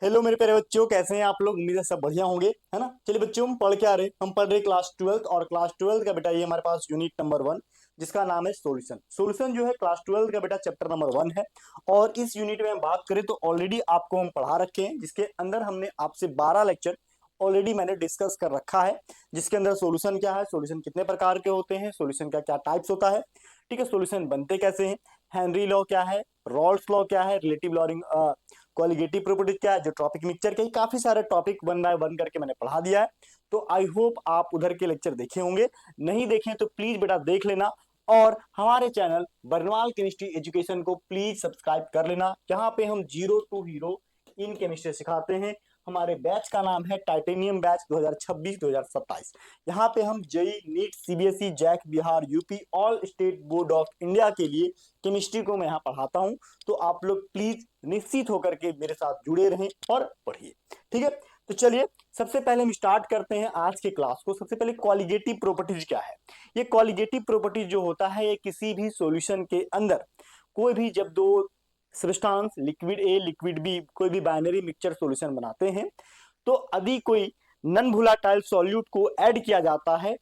Hello मेरे प्यारे बच्चों, कैसे हैं आप लोग। उम्मीद है सब बढ़िया होंगे, है ना। चलिए बच्चों, हम पढ़ के आ रहे हैं। हम पढ़ रहे क्लास 12 और क्लास 12 का बेटा ये हमारे पास यूनिट नंबर 1, जिसका नाम है सॉल्यूशन। सॉल्यूशन जो है क्लास 12 का बेटा चैप्टर नंबर 1 है। और इस यूनिट में हम बात करें तो ऑलरेडी आपको हम पढ़ा रखे हैं, जिसके अंदर हमने आपसे 12 लेक्चर ऑलरेडी मैंने डिस्कस कर रखा है। जिसके अंदर सॉल्यूशन क्या है, सॉल्यूशन कितने प्रकार के होते हैं, सॉल्यूशन का क्या टाइप्स होता है, ठीक है, सॉल्यूशन बनते कैसे हैं, हेनरी लॉ क्या है, रॉल्स लॉ क्या है, रिलेटिव लॉरिंग कॉलिगेटिव प्रॉपर्टीज क्या है, जो टॉपिक मिक्सचर के काफी सारे टॉपिक वन बाय वन करके मैंने पढ़ा दिया है। तो आई होप आप उधर के लेक्चर देखे होंगे। नहीं देखें तो प्लीज बेटा देख लेना। और हमारे चैनल बर्नवाल केमिस्ट्री एजुकेशन को प्लीज सब्सक्राइब कर लेना, जहां पे हम zero to hero in chemistry सिखाते हैं। हमारे बैच का नाम है टाइटेनियम बैच 2026-2027। यहाँ पे हम JEE, NEET, CBSE, JAC, Bihar, UP, all state board of India के लिए केमिस्ट्री को मैं यहाँ पढ़ाता हूँ। तो आप लोग प्लीज निश्चित होकर के मेरे साथ जुड़े रहें और पढ़िए, ठीक है। तो चलिए सबसे पहले हम स्टार्ट करते हैं आज के क्लास को। सबसे पहले कॉलिगेटिव प्रॉपर्टीज क्या है। ये कॉलिगेटिव प्रॉपर्टीज जो होता है, ये किसी भी सॉल्यूशन के अंदर कोई भी जब दो substance liquid A liquid B कोई भी बाइनरी मिक्सचर सॉल्यूशन बनाते हैं, तो यदि कोई नॉन वोलेटाइल सॉल्यूट को ऐड किया जाता है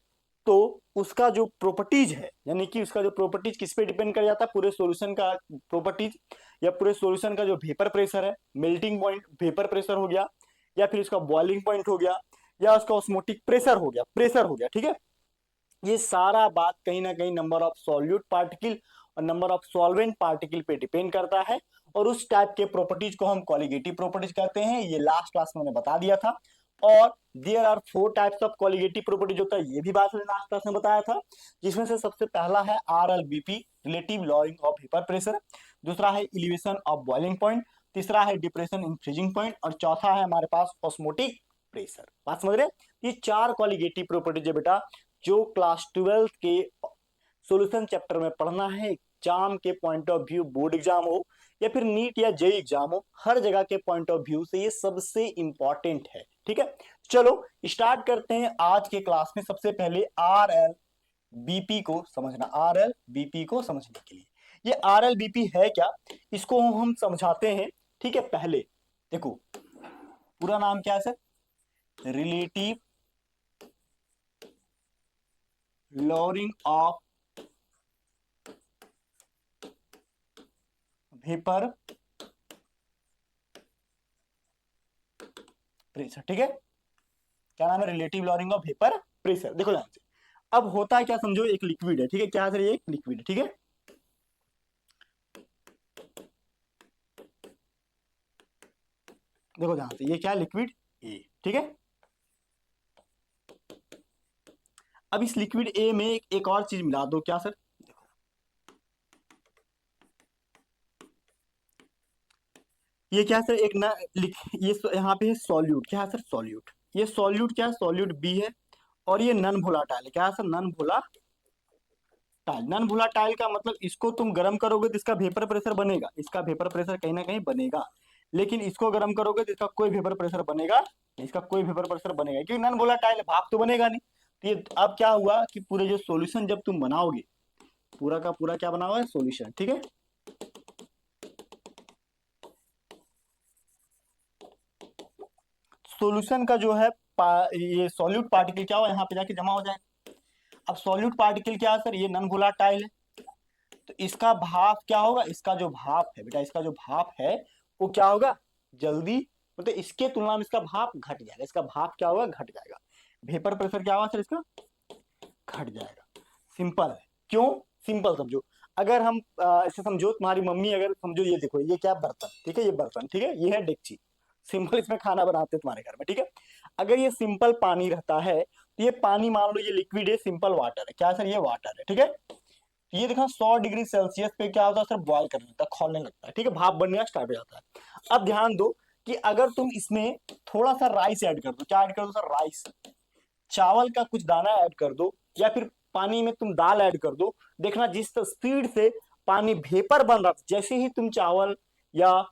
तो उसका जो प्रॉपर्टीज है, यानी कि उसका जो प्रॉपर्टीज किस पे डिपेंड कर जाता है, पूरे सॉल्यूशन का प्रॉपर्टीज या पूरे सॉल्यूशन का जो वेपर प्रेशर है, मेल्टिंग पॉइंट वेपर प्रेशर हो गया, या फिर उसका बॉइलिंग पॉइंट हो गया, या उसका ऑस्मोटिक प्रेशर हो गया, ठीक है। ये सारा बात कहीं ना कहीं नंबर ऑफ सॉल्यूट पार्टिकल और नंबर ऑफ सॉल्वेंट पार्टिकल पे डिपेंड करता है। और उस टाइप के प्रॉपर्टीज को हम कॉलिगेटिव प्रॉपर्टीज कहते हैं। ये लास्ट क्लास में मैंने बता दिया था। और there are 4 types of colligative properties होता है, ये भी बात मैंने लास्ट क्लास में बताया था। जिसमें से सबसे पहला है RLBP, relative lowering of vapour pressure. दूसरा है एलिवेशन ऑफ बॉइलिंग पॉइंट। तीसरा है डिप्रेशन इन फ्रीजिंग पॉइंट। और चौथा है हमारे पास ऑस्मोटिक प्रेशर। बात समझ रहे हैं। ये 4 कॉलिगेटिव प्रॉपर्टीज है बेटा, जो क्लास 12 के सॉल्यूशन चैप्टर में पढ़ना है। एग्जाम के point of view, board exam हो या फिर नीट या जेई एग्जाम हो, हर जगह के पॉइंट ऑफ व्यू से ये सबसे इंपॉर्टेंट है, ठीक है। चलो स्टार्ट करते हैं आज के क्लास में। सबसे पहले RLBP को समझना, RLBP को समझने के लिए, ये RLBP है क्या, इसको हम समझाते हैं, ठीक है। पहले देखो पूरा नाम क्या है sir, relative lowering of vapour pressure, ठीक है। क्या नाम है, relative lowering of vapour pressure. देखो ध्यान से, अब होता है क्या, समझो एक लिक्विड है, ठीक है। क्या है सर, ये एक लिक्विड है, ठीक है। देखो ध्यान से, ये क्या है, लिक्विड ए, ठीक है। अब इस लिक्विड ए में एक और चीज मिला दो, क्या सर, ये क्या है सर, एक ना ये यहाँ पे है सॉल्यूट, क्या है सर, सॉल्यूट। ये सॉल्यूट क्या है, सॉल्यूट बी है। और ये नन वोलाटाइल है, क्या है sir, non volatile. Non volatile का मतलब इसको तुम गर्म करोगे तो इसका वेपर प्रेशर बनेगा, इसका वेपर प्रेशर कहीं ना कहीं बनेगा। लेकिन इसको गर्म करोगे तो इसका कोई वेपर प्रेशर बनेगा नहीं, इसका कोई वेपर प्रेशर बनेगा क्योंकि नन वोलाटाइल है, भाप तो बनेगा नहीं। तो ये अब क्या हुआ कि पूरे जो सॉल्यूशन जब तुम बनाओगे, पूरा का पूरा क्या बना हुआ है, सॉल्यूशन, ठीक है। सॉल्यूशन का जो है ये सॉल्यूट पार्टिकल क्या हुआ, यहाँ पे जाके जमा हो जाए। अब सॉल्यूट पार्टिकल क्या है सर, ये नन वोलाटाइल है। तो इसका भाप क्या होगा, इसका जो भाप है बेटा, इसका जो भाप है वो क्या होगा, जल्दी, मतलब इसके तुलना में इसका भाप घट जाएगा। इसका भाप क्या होगा, घट जाएगा। वेपर प्रेशर क्या होगा सर, इसका घट जाएगा। सिंपल है, क्यों, सिंपल समझो। अगर हम ऐसे समझो, तुम्हारी मम्मी अगर समझो, ये देखो ये क्या बर्तन, ठीक है, ये बर्तन, ठीक है, ये है डेगची। सिंपल इसमें खाना बनाते हैं तुम्हारे घर में, ठीक है। अगर ये सिंपल पानी रहता है तो ये पानी मान लो ये लिक्विड है, सिंपल वाटर है, क्या सर, ये वाटर है, ठीक है। ये देखा 100 डिग्री सेल्सियस पे क्या होता है सर, बॉयल करने लगता है, खौलने लगता है, ठीक है, भाप बनना स्टार्ट हो जाता है। अब ध्यान दो कि अगर तुम इसमें थोड़ा सा राइस ऐड कर दो, क्या ऐड कर दो सर, राइस, चावल का कुछ दाना ऐड कर दो, या फिर पानी में तुम दाल ऐड कर दो, देखना जिस स्पीड से पानी वेपर बन रहा था, जैसे ही तुम या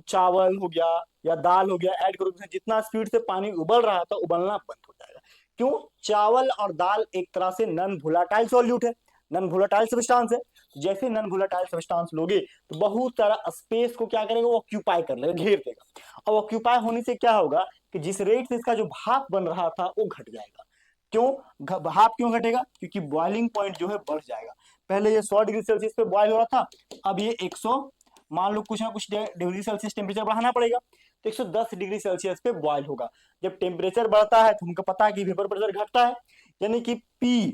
चावल हो गया या दाल हो गया ऐड करोगे, जितना स्पीड से पानी उबल रहा था, उबलना बंद हो जाएगा। क्यों, चावल और दाल एक तरह से नन वोलाटाइल सॉल्यूट है, नन वोलाटाइल सब्सटेंस है। जैसे नॉन वोलेटाइल सब्सटेंस लोगे तो बहुत सारा स्पेस को क्या करेगा, वो ऑक्यूपाई कर लेगा, घेर देगा। अब ऑक्यूपाई होने से क्या होगा कि जिस रेट से इसका जो भाप बन रहा था वो घट जाएगा। क्यों भाप क्यों घटेगा, क्योंकि बॉइलिंग पॉइंट जो है बढ़ जाएगा। पहले ये 100 डिग्री सेल्सियस पे बॉयल हो रहा था, अब ये 100 मान लो कुछ ना कुछ डिग्री सेल्सियस टेम्परेचर बढ़ाना पड़ेगा, तो 110 डिग्री सेल्सियस पे बॉयल होगा। जब टेम्परेचर बढ़ता है तो हमको पता है कि वेपर प्रेशर घटता है, यानी कि पी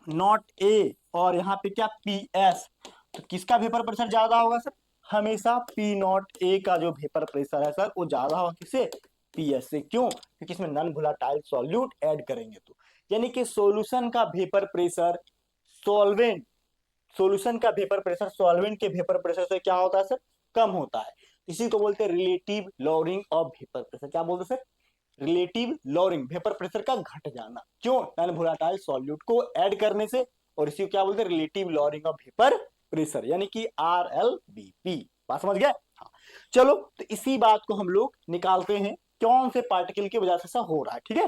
नॉट ए और यहाँ पे क्या पी एस, तो किसका वेपर प्रेशर ज्यादा होगा सर, हमेशा पी नॉट ए का जो वेपर प्रेशर है सर वो ज्यादा होगा, किससे, पी एस से। क्यों, क्योंकि इसमें नॉन वोलेटाइल सॉल्यूट ऐड करेंगे तो, यानी कि सॉल्यूशन का वेपर प्रेशर सॉल्वेंट, सॉल्यूशन का वेपर प्रेशर सॉल्वेंट के वेपर प्रेशर से क्या होता है सर, कम होता है। इसी को बोलते हैं relative lowering of vapour pressure. क्या बोलते हैं sir, relative lowering, vapour pressure का घट जाना। क्यों, नॉन वोलेटाइल सॉल्यूट को ऐड करने से, और इसी को क्या बोलते हैं, relative lowering of vapour pressure, यानी कि RLVP। बात समझ गए, हाँ। चलो तो इसी बात को हम लोग निकालते हैं, कौन से पार्टिकल की वजह से ऐसा हो रहा है, ठीक है,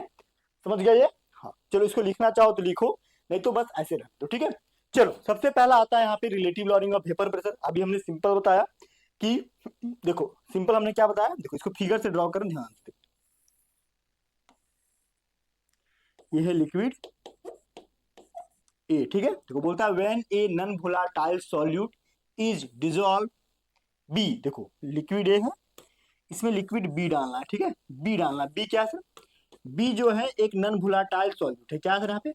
समझ गए ये, हाँ। चलो इसको लिखना चाहो तो लिखो, नहीं तो बस ऐसे रख दो, ठीक है। चलो सबसे पहला आता है यहाँ पे relative lowering of vapour pressure. अभी हमने सिंपल बताया कि, देखो सिंपल हमने क्या बताया, देखो इसको फिगर से ड्रॉ करें ध्यान से, ये है लिक्विड ए, ठीक है। देखो बोलता है when a non volatile solute is dissolve B, देखो लिक्विड ए है, इसमें लिक्विड बी डालना है, ठीक है, बी डालना, बी क्या है सर, बी जो है एक नॉन वोलेटाइल सॉल्यूट है, क्या है सर यहाँ पे,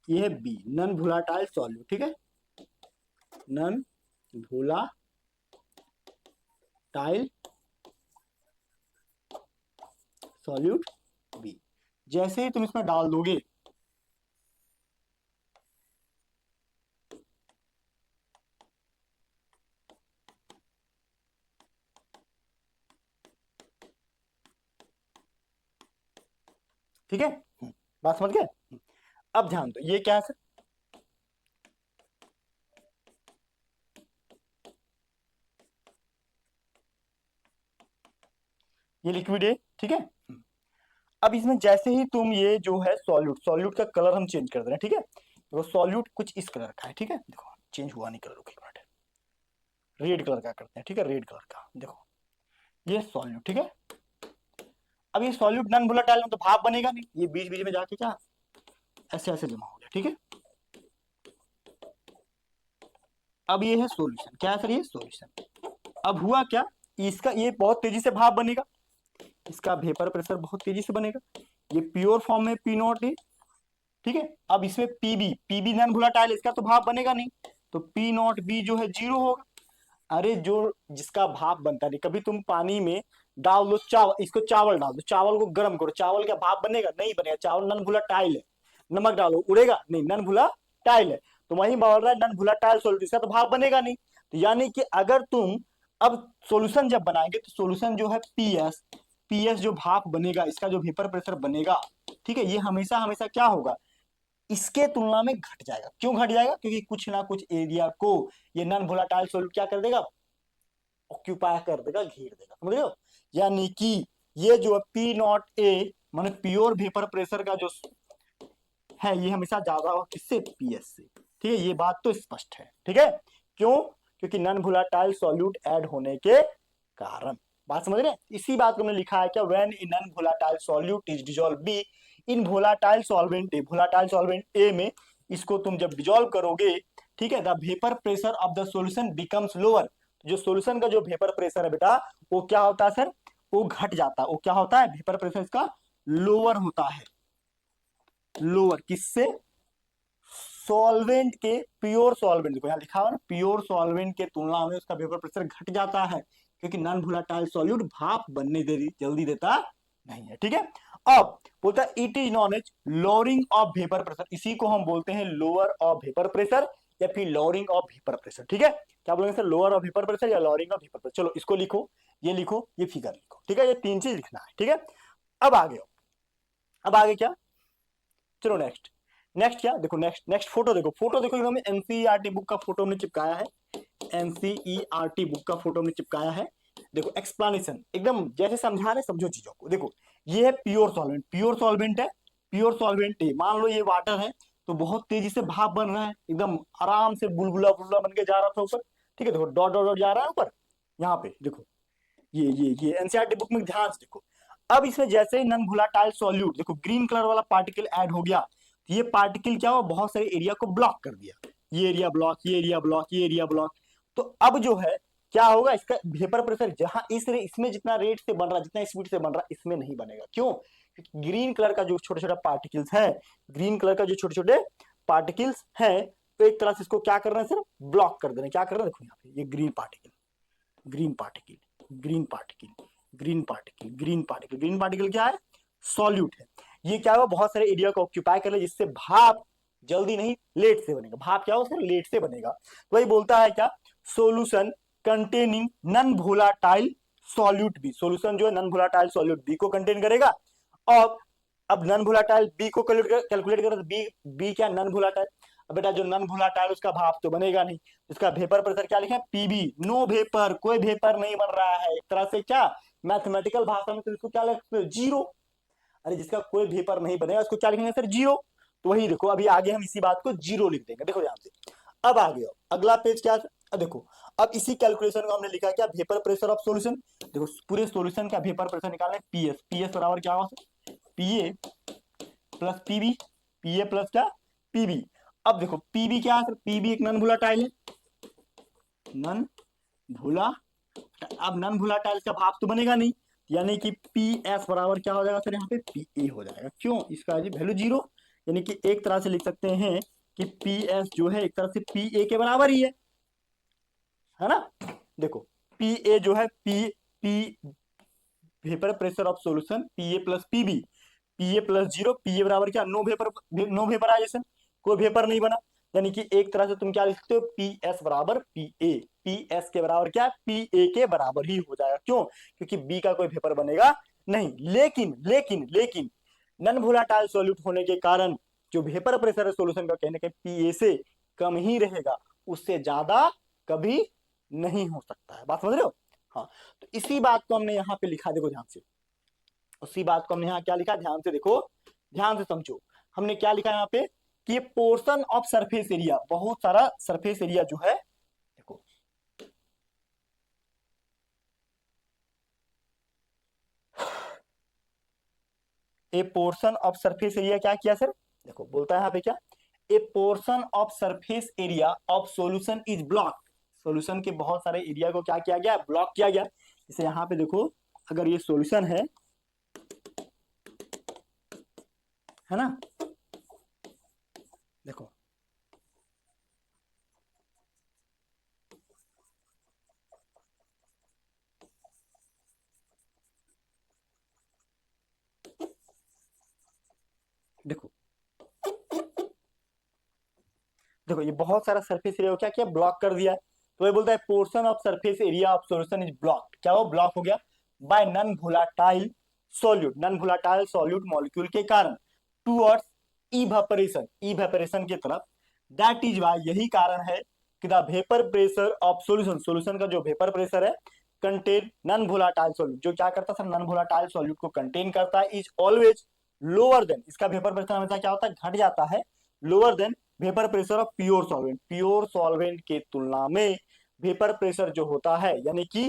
ये है बी नॉन वोलेटाइल सॉल्यूट, ठीक है, नॉन वोलेटाइल सॉल्यूट बी। जैसे ही तुम इसमें डाल दोगे, ठीक है, बात समझ गए। अब ध्यान दो, ये क्या है सर, ये लिक्विड है, ठीक है। अब इसमें जैसे ही तुम ये जो है सॉल्यूट, सॉल्यूट का कलर हम चेंज कर दे रहे हैं, ठीक है, तो सॉल्यूट कुछ इस कलर का है, ठीक है, देखो चेंज हुआ नहीं कलर, रेड कलर का करते हैं, ठीक है, रेड कलर का, देखो ये सॉल्यूट, ठीक है। अब ये सॉल्यूट नॉन वोलेटाइल में तो भाप बनेगा नहीं, ये बीच बीच में जाके क्या ऐसे ऐसे जमा हो गया, ठीक है। अब ये है सॉल्यूशन, क्या है सर, ये सॉल्यूशन। अब हुआ क्या, इसका ये बहुत तेजी से भाप बनेगा, इसका वेपर प्रेशर बहुत तेजी से बनेगा, ये प्योर फॉर्म में पी नॉट है, ठीक है। अब इसमें पीबी, पीबी नॉन वोलेटाइल, इसका तो भाप बनेगा नहीं, तो पी नॉट बी जो है जीरो होगा। अरे जो जिसका भाप बनता नहीं, कभी तुम पानी में डाल दो चावल, इसको चावल डाल दो, चावल को गर्म करो, चावल का भाप बनेगा, नहीं बनेगा, चावल नॉन वोलेटाइल है। नमक डालो उड़ेगा नहीं, नॉन वोलेटाइल है। तो वही बोल रहा है नॉन वोलेटाइल सॉल्यूट, इसका तो भाप बनेगा नहीं। तो यानी कि अगर तुम अब सॉल्यूशन जब बनाएंगे तो सॉल्यूशन जो है पीएस, पीएस जो भाप बनेगा, इसका जो वेपर प्रेशर बनेगा, ठीक है, ये हमेशा हमेशा क्या होगा, इसके तुलना में घट जाएगा। क्यों घट जाएगा, क्योंकि कुछ ना कुछ एरिया को ये नॉन वोलेटाइल सॉल्यूट क्या कर देगा, ऑक्यूपाई कर देगा, घेर देगा, समझ रहे हो। यानी कि ये जो पी नॉट ए माने प्योर वेपर प्रेशर का जो है, ये हमेशा ज्यादा होगा किससे, पीएस से, ठीक है, ये बात तो स्पष्ट है, ठीक है। क्यों, क्योंकि नॉन वोलेटाइल सॉल्यूट ऐड होने के कारण। बात समझ रहे हैं, इसी बात को हमने लिखा है क्या, when in non volatile solute is dissolve B in volatile solvent A, volatile solvent A में इसको तुम जब डिसॉल्व करोगे, ठीक है, the vapour pressure of the solution becomes lower, जो सॉल्यूशन का जो वेपर प्रेशर है बेटा वो क्या होता है सर, वो घट जाता है, वो क्या होता है, वेपर प्रेशर इसका लोअर होता है, लोअर किससे, सॉल्वेंट के, प्योर सॉल्वेंट, देखो यहाँ लिखा हुआ ना, प्योर सॉल्वेंट के तुलना में उसका वेपर प्रेशर घट जाता है, क्योंकि नॉन वोलेटाइल सॉल्यूट भाप बनने जल्दी देता नहीं है, ठीक है। अब बोलता है it is known as lowering of vapour pressure, इसी को हम बोलते हैं लोअर ऑफ वेपर प्रेशर या फिर लोअरिंग ऑफ वेपर प्रेशर, ठीक है। क्या बोलेंगे sir, lower of vapour pressure या लोअरिंग ऑफ वेपर प्रेशर। चलो इसको लिखो, ये लिखो, ये फिगर लिखो, ठीक है, ये तीन चीज लिखना है, ठीक है। अब आगे, अब आगे क्या, चलो नेक्स्ट, नेक्स्ट क्या, देखो नेक्स्ट, नेक्स्ट फोटो देखो, फोटो देखो एकदम एनसीईआरटी बुक का फोटो हमने चिपकाया है, एनसीईआरटी बुक का फोटो हमने चिपकाया है। देखो एक्सप्लेनेशन एकदम जैसे समझा रहे समझो चीजों को। देखो ये है प्योर सॉल्वेंट, प्योर सॉल्वेंट है, प्योर सॉल्वेंट है, मान लो ये वाटर है, तो बहुत तेजी से भाप बन रहा है, एकदम आराम से बुलबुला बुलबुला बन के जा रहा था ऊपर। ठीक है, देखो डॉट डॉट डॉट जा रहा है ऊपर, यहाँ पे देखो, ये एनसीईआरटी बुक में ध्यान से देखो। अब इसमें जैसे ही नन वोलेटाइल सॉल्यूट, देखो ग्रीन कलर वाला पार्टिकल ऐड हो गया, तो ये पार्टिकल क्या हुआ, बहुत सारे एरिया को ब्लॉक कर दिया, ये एरिया ब्लॉक, ये एरिया ब्लॉक, ये एरिया ब्लॉक। तो अब जो है क्या होगा, इसका वेपर प्रेशर जहां इसमें जितना रेट से बन रहा, जितना स्पीड से बन रहा, इसमें नहीं बनेगा। क्यों? क्योंकि ग्रीन कलर का जो छोटे छोटे पार्टिकल्स है, ग्रीन कलर का जो छोटे छोटे पार्टिकल्स है, तो एक तरह से इसको क्या कर रहे हैं सर, ब्लॉक कर दे रहे हैं। क्या कर रहे हैं, देखो यहाँ पे ये green particle, green particle, green particle, green particle, green particle, green particle क्या है, सॉल्यूट है। ये क्या हुआ, बहुत सारे एरिया को ऑक्यूपाई कर ले, जिससे भाप जल्दी नहीं लेट से बनेगा। भाप क्या हो सर, लेट से बनेगा। तो वही बोलता है क्या, solution containing non volatile solute B, solution जो है नन वोलाटाइल सॉल्यूट बी को कंटेन करेगा। और अब नन वोलाटाइल बी को कैलकुलेट करें तो बी क्या, नन वोलाटाइल। अब बेटा जो नन वोलाटाइल उसका भाप तो बनेगा नहीं, इसका वेपर प्रेशर क्या लिखे, पीबी, नो वेपर, कोई वेपर नहीं बन रहा है। एक तरह से क्या, मैथमेटिकल भाषा में तो इसको क्या लिखते हैं, जीरो। अरे जिसका कोई वेपर नहीं बनेगा उसको क्या लिखेंगे सर, जीरो। तो वही देखो, अभी आगे हम इसी बात को जीरो लिख देंगे। देखो ध्यान से, अब आगे अगला पेज क्या है, अब देखो, अब इसी कैलकुलेशन को हमने लिखा क्या, वेपर प्रेशर ऑफ सॉल्यूशन। देखो पूरे सॉल्यूशन का वेपर प्रेशर निकालना है, पीएस, पीएस बराबर क्या होगा, पीए प्लस पीबी, पीए प्लस क्या, पीबी। अब देखो पीबी क्या है, पीबी एक नन वोलाटाइल है, नन भूला, अब नन वोलाटाइल का भाप तो बनेगा नहीं, यानी कि पी एस बराबर क्या हो जाएगा सर, यहाँ पे पी ए हो जाएगा। क्यों, इसका वैल्यू जीरो, यानी कि एक तरह से लिख सकते हैं कि पी एस जो है एक तरह से पी ए के बराबर ही है ना। देखो पी ए जो है P vapour pressure of solution P A plus P B, P A plus zero, P A बराबर क्या, नो वेपर, नो वेपराइजेशन, कोई वेपर नहीं बना। यानी कि एक तरह से तुम क्या लिख सकते हो, पी एस बराबर पी ए, पी एस के बराबर क्या, पी ए के बराबर ही हो जाएगा। क्यों, क्योंकि बी का कोई वेपर बनेगा नहीं। लेकिन लेकिन लेकिन नन वोलाटाइल सॉल्यूट होने के कारण जो वेपर प्रेशर है सॉल्यूशन का, कहने के पी ए से कम ही रहेगा, उससे ज्यादा कभी नहीं हो सकता है। बात समझ रहे हो? हाँ, तो इसी बात को हमने यहाँ पे लिखा, देखो ध्यान से, उसी बात को हमने यहाँ क्या लिखा, ध्यान से देखो, ध्यान से समझो। हमने क्या लिखा यहाँ पे कि पोर्शन ऑफ सरफेस एरिया, बहुत सारा सरफेस एरिया जो है, देखो ए पोर्शन ऑफ सरफेस एरिया क्या किया सर, देखो बोलता है यहाँ पे क्या, ए portion of surface area of solution is block, solution के बहुत सारे एरिया को क्या किया गया, ब्लॉक किया गया। जैसे यहाँ पे देखो, अगर ये सॉल्यूशन है ना, देखो देखो देखो ये बहुत सारा सरफेस एरिया को क्या किया, ब्लॉक कर दिया। तो ये बोलता है portion of surface area of solution is blocked, क्या वो ब्लॉक हो गया by non volatile solute, non volatile solute molecule के कारण, टूवर्ड्स इवेपोरेशन, इवेपोरेशन की तरफ। दैट इज वाई, यही कारण है कि the vapour pressure of solution, solution का जो वेपर प्रेशर है, कंटेन नन वोलाटाइल सॉल्यूट, जो क्या करता है नन वोलाटाइल सॉल्यूट को कंटेन करता है, इज ऑलवेज लोअर देन, इसका वेपर प्रेशर हमेशा क्या होता है, घट जाता है, lower than vapour pressure of pure solvent, pure solvent के तुलना में वेपर प्रेशर जो होता है, यानी कि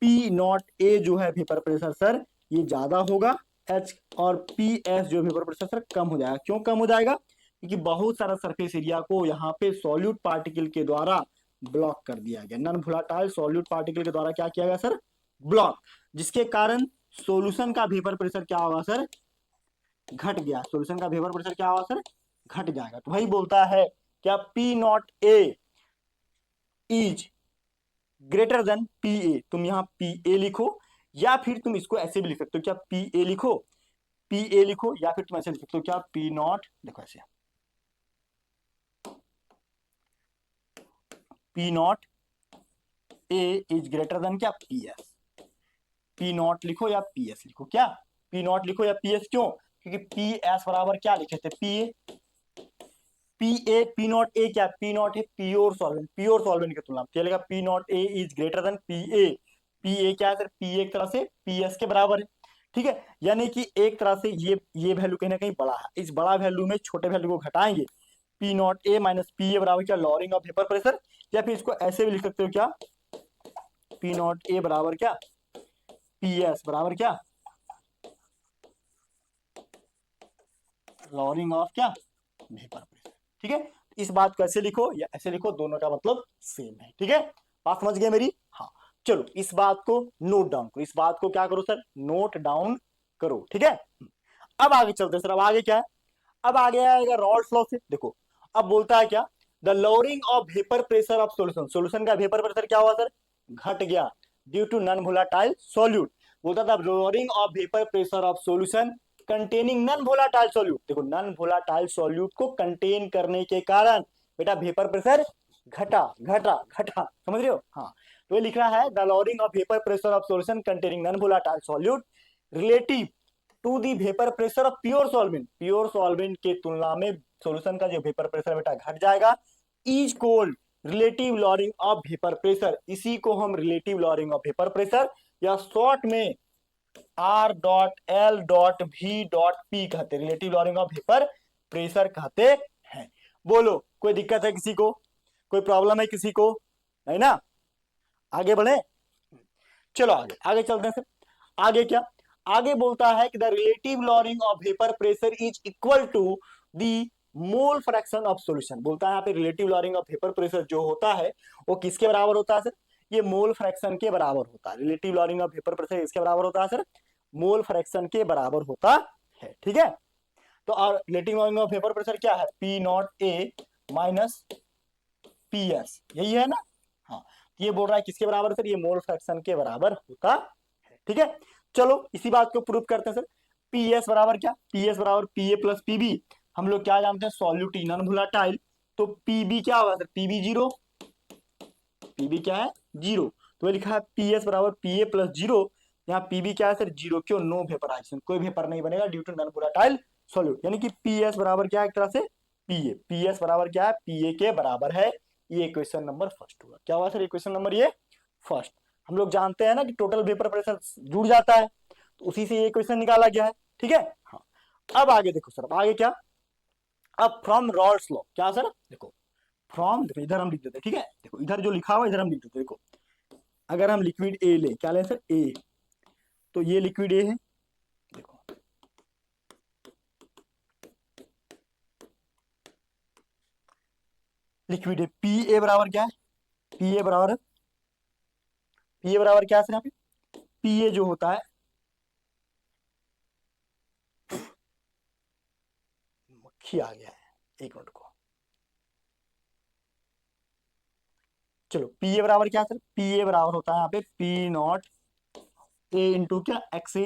पी नॉट ए जो है वेपर प्रेशर सर, ये ज्यादा होगा एच, और पी एस जो वेपर प्रेशर सर कम हो जाएगा। क्यों कम हो जाएगा, क्योंकि बहुत सारा सरफेस एरिया को यहाँ पे सॉल्यूट पार्टिकल के द्वारा ब्लॉक कर दिया गया, नन वोलाटाइल सॉल्यूट पार्टिकल के द्वारा क्या किया गया सर, ब्लॉक, जिसके कारण सॉल्यूशन का वेपर प्रेशर क्या होगा सर, घट गया, सॉल्यूशन का वेपर प्रेशर क्या होगा सर, घट जाएगा। तो वही बोलता है क्या, P not a is greater than P A, तुम यहाँ पी ए लिखो, या फिर तुम इसको ऐसे भी लिख सकते हो, क्या पी ए लिखो, पी ए लिखो, या फिर तुम ऐसे लिख सकते हो क्या, पी नॉट, देखो ऐसे P not a is greater than क्या, पी एस, पी नॉट लिखो या पी एस लिखो, क्या पी नॉट लिखो या पी एस, क्यों, क्योंकि पी एस बराबर क्या लिखे थे, P A, P A, P not a क्या, पी नॉट है प्योर सॉल्वेंट, प्योर सॉल्वेंट की तुलना में चलेगा, P not a is greater than P A, P ए क्या है सर, पी ए एक तरह से पी एस के बराबर है। ठीक है, यानी कि एक तरह से ये वैल्यू कहीं ना कहीं बड़ा है, इस बड़ा वैल्यू में छोटे वैल्यू को घटाएंगे, P not A minus P A बराबर क्या, लॉरिंग ऑफ वेपर प्रेशर, या फिर इसको ऐसे भी लिख सकते हो क्या, पी नॉट ए बराबर क्या, पी एस बराबर क्या, लॉरिंग ऑफ क्या, वेपर प्रेशर। ठीक है, इस बात को ऐसे लिखो या ऐसे लिखो, दोनों का मतलब सेम है। ठीक है, बात समझ गए मेरी? हाँ, चलो इस बात को नोट डाउन करो, इस बात को क्या करो सर, नोट डाउन करो। ठीक है, अब आगे चलते सर, अब आगे क्या है, अब आगे आएगा रॉल्स लॉ से। देखो अब बोलता है क्या, the lowering of vapour pressure of solution, solution का वेपर प्रेशर क्या हुआ सर, घट गया, due to non volatile solute. बोलता था lowering of vapour pressure of solution containing non volatile solute. देखो नॉन वोलाटाइल सॉल्यूट को कंटेन करने के कारण बेटा वेपर प्रेशर घटा घटा घटा, समझ रहे हो? हाँ, तो ये लिख रहा है the lowering of vapour pressure of solution containing non volatile solute relative to the vapour pressure of pure solvent, pure solvent के तुलना में सॉल्यूशन का जो वेपर प्रेशर बेटा घट जाएगा, is called relative lowering of vapour pressure. इसी को हम relative lowering of vapour pressure या शॉर्ट में R dot L dot V dot P कहते, relative lowering of vapour pressure कहते हैं। बोलो कोई दिक्कत है किसी को, कोई प्रॉब्लम है किसी को, नहीं ना? आगे बढ़े, चलो आगे आगे चलते हैं सर। आगे क्या, आगे बोलता है कि the relative lowering of vapour pressure is equal to the mole fraction of solution. बोलता है यहाँ पे relative lowering of vapour pressure जो होता है वो किसके बराबर होता है सर, ये मोल फ्रैक्शन के बराबर होता है। Relative lowering of vapour pressure इसके बराबर होता है सर, मोल फ्रैक्शन के बराबर होता है। ठीक है, तो और relative lowering of vapour pressure क्या है, P not A minus P S, यही है ना? हाँ, ये बोल रहा है किसके बराबर सर, ये मोल फ्रैक्शन के बराबर होता है। ठीक है, चलो इसी बात को प्रूव करते हैं सर। पी एस बराबर क्या, पी एस बराबर पी ए प्लस पीबी, हम लोग क्या जानते हैं, सॉल्यूट इन वोलाटाइल, तो पीबी क्या होगा सर, पीबी जीरो, पीबी क्या है, जीरो। तो लिखा है पी एस बराबर पी ए प्लस जीरो, यहाँ पीबी क्या है सर, जीरो, क्यों, नो वेपराइजेशन, कोई वेपर नहीं बनेगा due to non volatile solute, यानी कि पी एस बराबर क्या है, एक तरह से पी ए, पी एस बराबर क्या है, पी ए के बराबर है। ये क्वेश्चन नंबर फर्स्ट हुआ, क्या हुआ सर, ये क्वेश्चन नंबर ये फर्स्ट। हम लोग जानते हैं ना कि टोटल वेपर प्रेशर जुड़ जाता है, तो उसी से ये क्वेश्चन निकाला गया है। ठीक है, हाँ, अब आगे देखो सर, अब आगे क्या, अब फ्रॉम रॉल्स लॉ, क्या सर, देखो फ्रॉम, देखो इधर हम लिख देते हैं, ठीक है, देखो इधर जो लिखा हुआ इधर हम लिख देते हैं। देखो अगर हम लिक्विड ए ले, क्या लें सर, ए, तो ये लिक्विड ए है, देखो लिक्विड ए, पी ए बराबर क्या है, पी ए बराबर, पी ए बराबर क्या है सर, यहाँ पे पी ए जो होता है, मक्खी आ गया है, एक मिनट को, चलो पी ए बराबर क्या है सर, पी ए बराबर होता है यहाँ पे पी नॉट ए इंटू क्या, एक्स ए,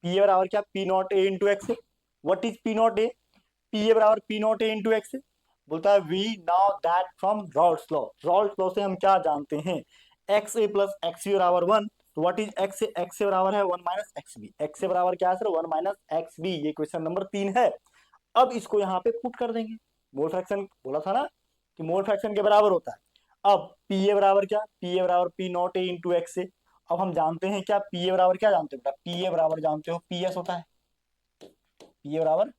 पी ए बराबर क्या, P not A into X A. What is P not A, P A बराबर P not A into X A. बोलता है we now that from Raoult's law, Raoult's law से हम क्या जानते हैं, X A plus X B बराबर one, तो what is X A, X A बराबर है one minus X B, x A बराबर क्या है sir, one minus X B, ये क्वेश्चन नंबर 3 है। अब इसको यहाँ पे पुट कर देंगे, मोल फ्रैक्शन बोला था ना कि मोल फ्रैक्शन के बराबर होता है। अब पी ए बराबर क्या, पी ए बराबर P not A into X A. अब हम जानते हैं क्या, पी ए बराबर क्या जानते हो बेटा, पी ए बराबर जानते हो पी एस होता है, पी ए बराबर,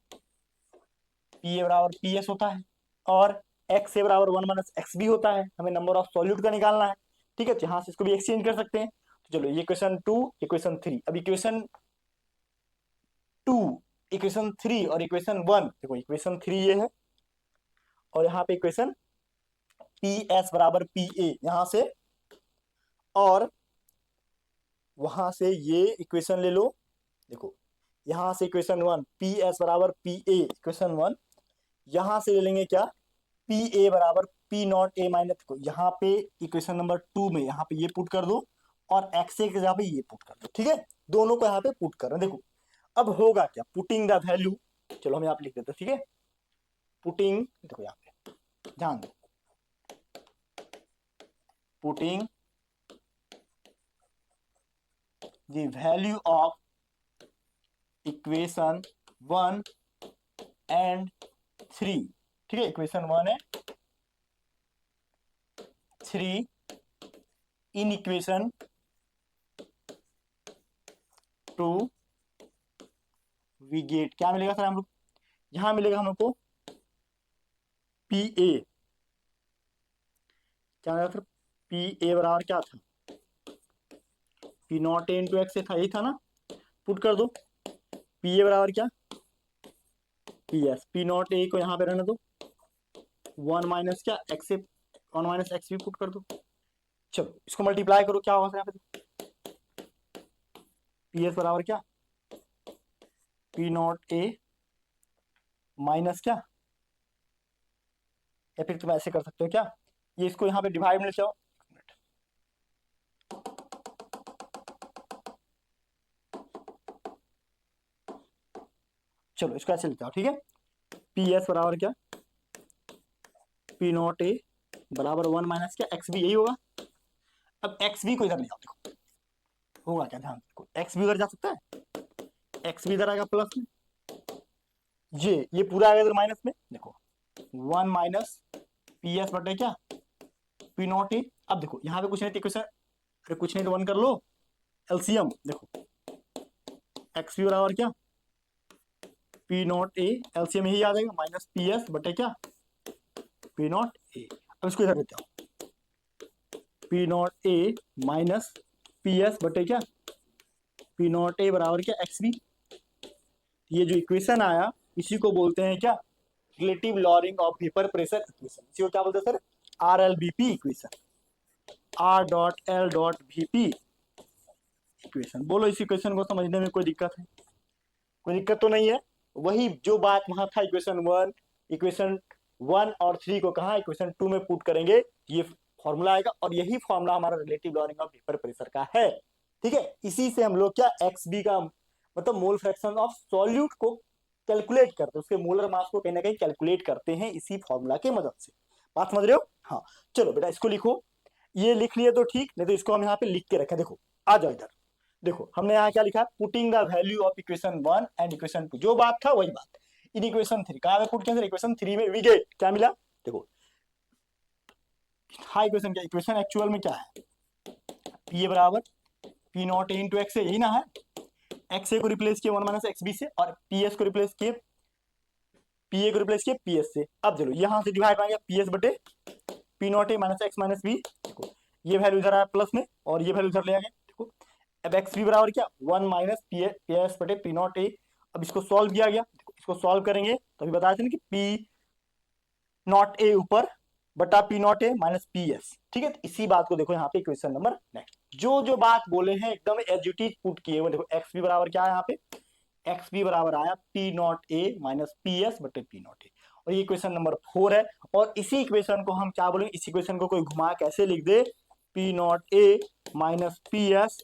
पी ए बराबर पी एस होता है, और एक्स ए बराबर वन माइनस एक्स बी होता है, हमें नंबर ऑफ सॉल्यूट का निकालना है। ठीक है, तो यहाँ से इसको भी एक्सचेंज कर सकते हैं। तो चलो ये क्वेश्चन 2, ये क्वेश्चन 3, अब इक्वेशन 2, इक्वेशन 3 और इक्वेशन 1, देखो इक्वेशन 3 ये है, और यहाँ पे इक्वेशन पी एस बराबर पी ए यहां से, और वहां से ये इक्वेशन ले लो, देखो यहां से इक्वेशन 1 पी एस बराबर पी ए, इक्वेशन 1, यहां से ले लेंगे क्या, पी ए बराबर पी नॉट ए माइनस, देखो यहाँ पे इक्वेशन नंबर 2 में यहाँ पे ये पुट कर दो, और एक्स ए के जगह पे ये पुट कर दो। ठीक है, दोनों को यहाँ पे पुट कर रहे हैं। देखो अब होगा क्या, पुटिंग द वैल्यू, चलो हम यहाँ पे लिख देते हैं, ठीक है, पुटिंग, देखो यहाँ पे ध्यान दो, putting the value of equation 1 and 3, ठीक है, equation 1 and 3 in equation two we get, क्या मिलेगा सर हम लोग, यहां मिलेगा हम लोग को पी ए, क्या मिलेगा सर, पी ए बराबर क्या था, P not A into x था, यही था ना, पुट कर दो, पी ए बराबर क्या, P S, P not a को यहाँ पे रहने दो, वन माइनस क्या एक्स से, वन माइनस एक्स भी पुट कर दो, चलो इसको मल्टीप्लाई करो, क्या होगा सर यहाँ पे, पी एस बराबर क्या, पी नॉट ए माइनस क्या, या फिर तुम ऐसे कर सकते हो क्या, ये इसको यहाँ पे डिवाइड में ले जाओ, चलो इसको ऐसे लेते हो, ठीक है, पी एस बराबर क्या, पी नॉट ए बराबर वन माइनस क्या एक्स बी, यही होगा। अब एक्स बी को इधर ले जाओ, देखो होगा क्या, ध्यान देखो, एक्स बी उधर जा सकता है, एक्स बी इधर आएगा प्लस में, ये पूरा आएगा इधर माइनस में, देखो वन माइनस पी एस बटे क्या, पी नॉट ए। अब देखो यहाँ पे कुछ नहीं, इक्वेशन अरे कुछ नहीं तो वन कर लो, एलसीएम देखो, एक्स बी बराबर क्या, पी नॉट ए, एलसीएम यही आ जाएगा, माइनस पी एस बटे क्या, पी नॉट ए। अब इसको इधर देते हो, P not A minus P S बटे क्या, पी नॉट ए बराबर क्या एक्स बी। ये जो इक्वेशन आया इसी को बोलते हैं क्या, relative lowering of vapour pressure equation, इसी को क्या बोलते हैं sir, R L B P equation, R dot L dot V P equation. बोलो इस इक्वेशन को समझने में कोई दिक्कत है, कोई दिक्कत तो नहीं है, वही जो बात वहां था इक्वेशन वन और थ्री को कहा इक्वेशन टू में पुट करेंगे, ये फॉर्मूला आएगा, और यही फॉर्मूला हमारा relative lowering of vapour pressure का है, ठीक है। इसी से हम लोग क्या एक्स बी का मतलब मोल फ्रैक्शन ऑफ सॉल्यूट को कैलकुलेट करते हैं, उसके मोलर मास को कहीं ना कहीं कैलकुलेट करते हैं इसी फॉर्मूला की मदद से, बात समझ रहे हो। हाँ चलो बेटा इसको लिखो, ये लिख लिए तो ठीक, नहीं तो इसको हम यहाँ पे लिख के रखें, देखो आ जाओ इधर, देखो हमने यहाँ क्या लिखा, putting the value of equation one and equation two, जो बात था वही बात इन इक्वेशन थ्री, कहा पुट किया, इक्वेशन थ्री में वी गेट क्या मिला, देखो हाँ इक्वेशन क्या, इक्वेशन एक्चुअल में क्या है, पी ए बराबर P not A into x, यही ना है, एक्स ए को रिप्लेस किया वन माइनस एक्स बी से, और पी एस को रिप्लेस किए, पी ए को रिप्लेस किए पी एस से। अब चलो यहाँ से डिवाइड आ गया पी एस बटे P not A minus X minus B, देखो ये वैल्यू इधर आया प्लस में और ये वैल्यू इधर ले आ गया, देखो अब एक्स बी बराबर क्या, वन माइनस पी एस बटे पी नॉट ए। अब इसको सॉल्व किया गया, देखो इसको सॉल्व करेंगे तो अभी बताया था ना कि पी नॉट ए ऊपर बटा P not A minus P S, ठीक है। तो इसी बात को देखो यहाँ पे इक्वेशन नंबर नेक्स्ट, जो जो बात बोले हैं एकदम एज इट इज पुट किए हुए, देखो एक्स बी बराबर क्या है यहाँ पे, एक्स बी बराबर आया P not A minus P S बटे पी नॉट ए, और ये इक्वेशन नंबर 4 है। और इसी इक्वेशन को हम क्या बोलेंगे, इस इक्वेशन को कोई घुमा कैसे लिख दे, P not A minus P S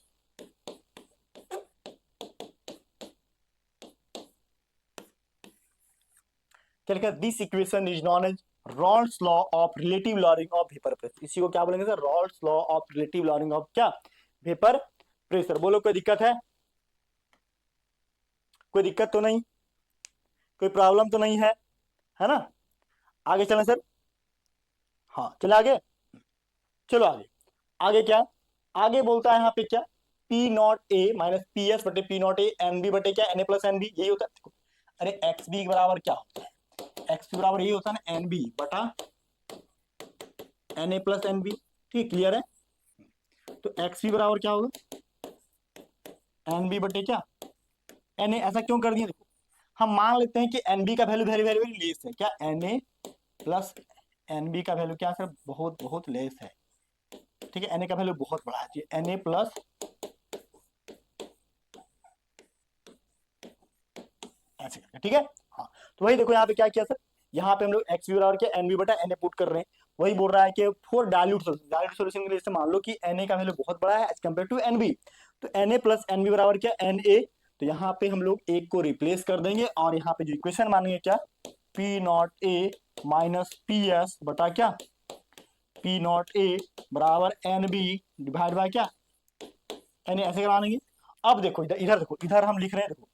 क्या लिखा, this equation is known as Raoult's law of relative lowering of vapour pressure, इसी को क्या बोलेंगे sir, Raoult's law of relative lowering of क्या, वेपर प्रेशर। बोलो कोई दिक्कत है, कोई दिक्कत तो नहीं, कोई प्रॉब्लम तो नहीं है ना। आगे चलें सर, हाँ चले आगे, चलो आगे, आगे क्या, आगे बोलता है यहाँ पे क्या, P not A minus P S बटे P not A N B बटे क्या N A plus N B, यही होता है। देखो अरे एक्स बी बराबर क्या होता है, एक्स बी बराबर यही होता है ना एन बी बटा N A plus N B, ठीक क्लियर है। तो एक्स बी बराबर क्या होगा, एन बी बटे क्या एन ए, ऐसा क्यों कर दिया, देखो हम मान लेते हैं कि एन बी का value very very very less है, क्या N A plus N B का वैल्यू क्या सर, बहुत बहुत लेस है, ठीक है, एन ए का वैल्यू बहुत बड़ा है, एन ए प्लस ऐसे करके, ठीक है। हाँ तो वही देखो यहाँ पे क्या किया सर, यहाँ पे हम लोग एक्स बी बराबर क्या एन बी बटा एन ए पुट कर रहे हैं, वही बोल रहा है कि for dilute solution, dilute solution के लिए जैसे मान लो कि एन ए का वैल्यू बहुत बड़ा है as compared to N B, तो N A plus N B बराबर क्या एन ए, तो यहाँ पे हम लोग एक को रिप्लेस कर देंगे और यहाँ पे जो इक्वेशन मानेंगे क्या, P not A minus P S बटा क्या पी नॉट ए बराबर एन बी डिवाइड बाय क्या एन ए, ऐसे करा लेंगे। अब देखो इधर इधर देखो, इधर हम लिख रहे हैं, देखो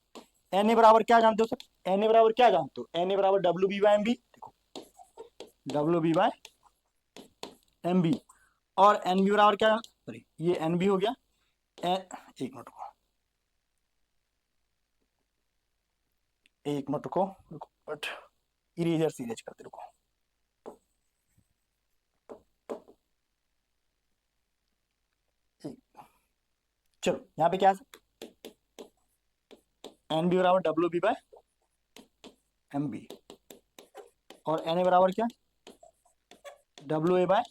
एन ए बराबर क्या जानते हो सर, एन ए बराबर क्या जानते हो, एन ए बराबर W B by M B, देखो W B by M B, और एन बी बराबर क्या, सॉरी ये एन बी हो गया, एक मिनट को, एक मिनट को, बट इरेजर सीरेज करते रुको। चलो यहाँ पे क्या है, एन बी बराबर W B by M B, और एन ए बराबर क्या, W A by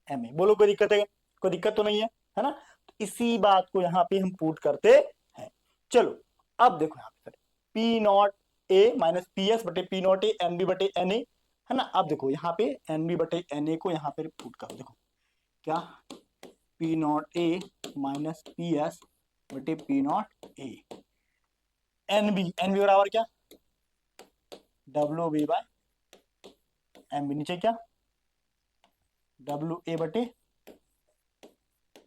M A. बोलो कोई दिक्कत है, कोई दिक्कत तो नहीं है ना। तो इसी बात को यहाँ पे हम पुट करते हैं। चलो अब देखो यहाँ पे P not A minus P S बटे P not A N B बटे एन ए, है ना। अब देखो यहाँ पे एन बी बटे एन ए को यहाँ पे पुट करो, देखो क्या, P not A minus P S बटे P not A, N B बराबर क्या, W B by M B, नीचे क्या, डब्ल्यू ए बटे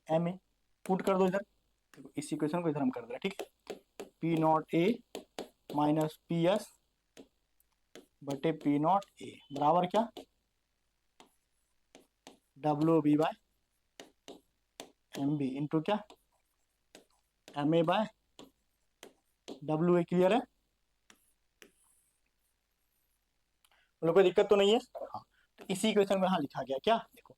एम ए, पुट कर दो इधर, इस इक्वेशन को इधर हम कर दे रहे हैं, ठीक है। P not A minus P S बटे पी नॉट ए बराबर क्या, W B by M B into क्या, M A by W A. Clear है, बोलो कोई दिक्कत तो नहीं है। हाँ, तो इसी इक्वेशन में यहाँ लिखा गया क्या, देखो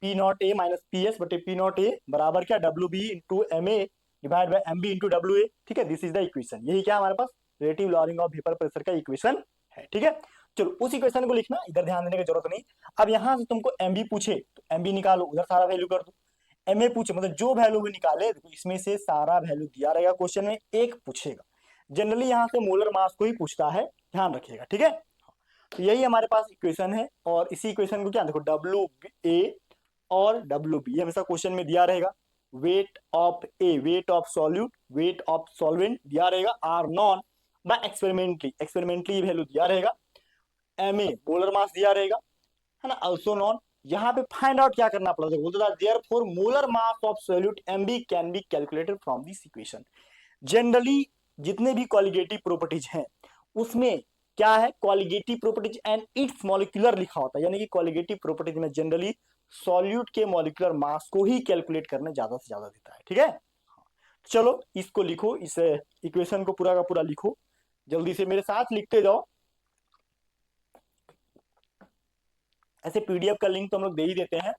P not A minus P S बटे पी नॉट ए बराबर क्या, W B into M A divide by M B into W A, ठीक है। दिस इज द इक्वेशन, यही क्या हमारे पास relative lowering of vapour pressure का इक्वेशन है, ठीक है। चलो उस इक्वेशन को लिखना, इधर ध्यान देने की जरूरत नहीं। अब यहाँ से तुमको एम बी पूछे तो एम बी निकालो, उधर सारा वैल्यू कर दो। एम ए पूछे मतलब जो वैल्यू भी निकाले, देखो इसमें से सारा वैल्यू दिया रहेगा क्वेश्चन में, एक पूछेगा। जनरली यहाँ से मोलर मास को ही पूछता है, ध्यान रखिएगा, ठीक है। तो यही हमारे पास इक्वेशन है, और इसी इक्वेशन को क्या, देखो डब्ल्यू ए और डब्ल्यू बी हमेशा क्वेश्चन में दिया रहेगा। Weight of A, weight of solute, weight of solvent दिया रहेगा, are known by experimentally, experimentally value दिया रहेगा। एम ए मोलर मास दिया रहेगा, है ना, आल्सो नॉन। यहाँ पे फाइंड आउट क्या करना पड़ता है, बोलते था therefore molar mass of solute M B can be calculated from this equation. Generally जितने भी क्वालिटेटिव प्रॉपर्टीज हैं उसमें क्या है, qualitative properties and its molecular लिखा होता है, यानी कि क्वालिटेटिव प्रॉपर्टीज में जनरली सॉल्यूट के मॉलिक्यूलर मास को ही कैलकुलेट करने ज्यादा से ज्यादा देता है, ठीक है। चलो इसको लिखो, इस इक्वेशन को पूरा का पूरा लिखो, जल्दी से मेरे साथ लिखते जाओ। ऐसे पीडीएफ का लिंक तो हम लोग दे ही देते हैं,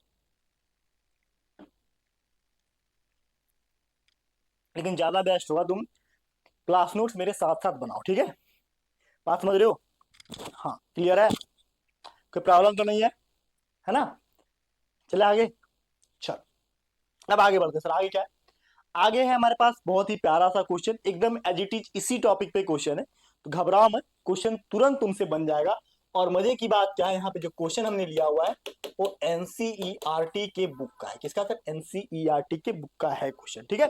लेकिन ज्यादा बेस्ट होगा तुम क्लास नोट्स मेरे साथ साथ बनाओ, ठीक है। बात समझ रहे हो, हाँ क्लियर है, कोई प्रॉब्लम तो नहीं है ना। चले आगे, चल अब आगे बढ़ते सर, आगे क्या है, आगे है हमारे पास बहुत ही प्यारा सा क्वेश्चन, एकदम एज इट इज इसी टॉपिक पे क्वेश्चन है, तो घबराओ मत, क्वेश्चन तुरंत तुमसे बन जाएगा। और मजे की बात क्या है, यहाँ पे जो क्वेश्चन हमने लिया हुआ है वो एनसीईआरटी के बुक का है, किसका सर, एनसीईआरटी के बुक का है क्वेश्चन, ठीक है।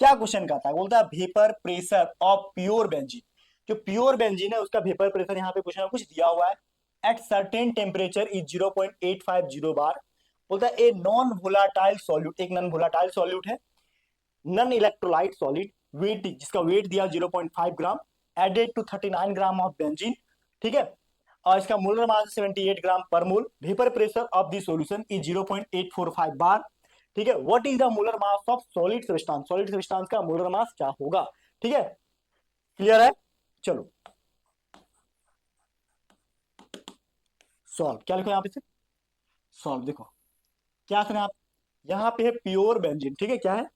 क्या क्वेश्चन कहता है, बोलता है vapour pressure of pure benzene, जो प्योर बेंजीन है उसका वेपर प्रेशर यहाँ पे कुछ ना कुछ दिया हुआ है, at certain temperature is 0.850 bar. बोलता है ए नॉन वोलाटाइल सॉल्यूट, एक नॉन वोलाटाइल सॉल्यूट है, नन इलेक्ट्रोलाइट सॉलिड, वेट जिसका वेट दिया 0.5 gram, added to 39 gram of benzene, ठीक है। और इसका molar mass 78 gram per mole, vapour pressure of the solution is 0.845 bar, ठीक है। What is the molar mass of solid substance, solid substance का molar mass क्या होगा, ठीक है। क्लियर है, चलो सॉल्व, क्या लिखो यहाँ पे से, सॉल्व। देखो क्या करें आप, यहाँ पे है प्योर बेंजीन, ठीक है, क्या है,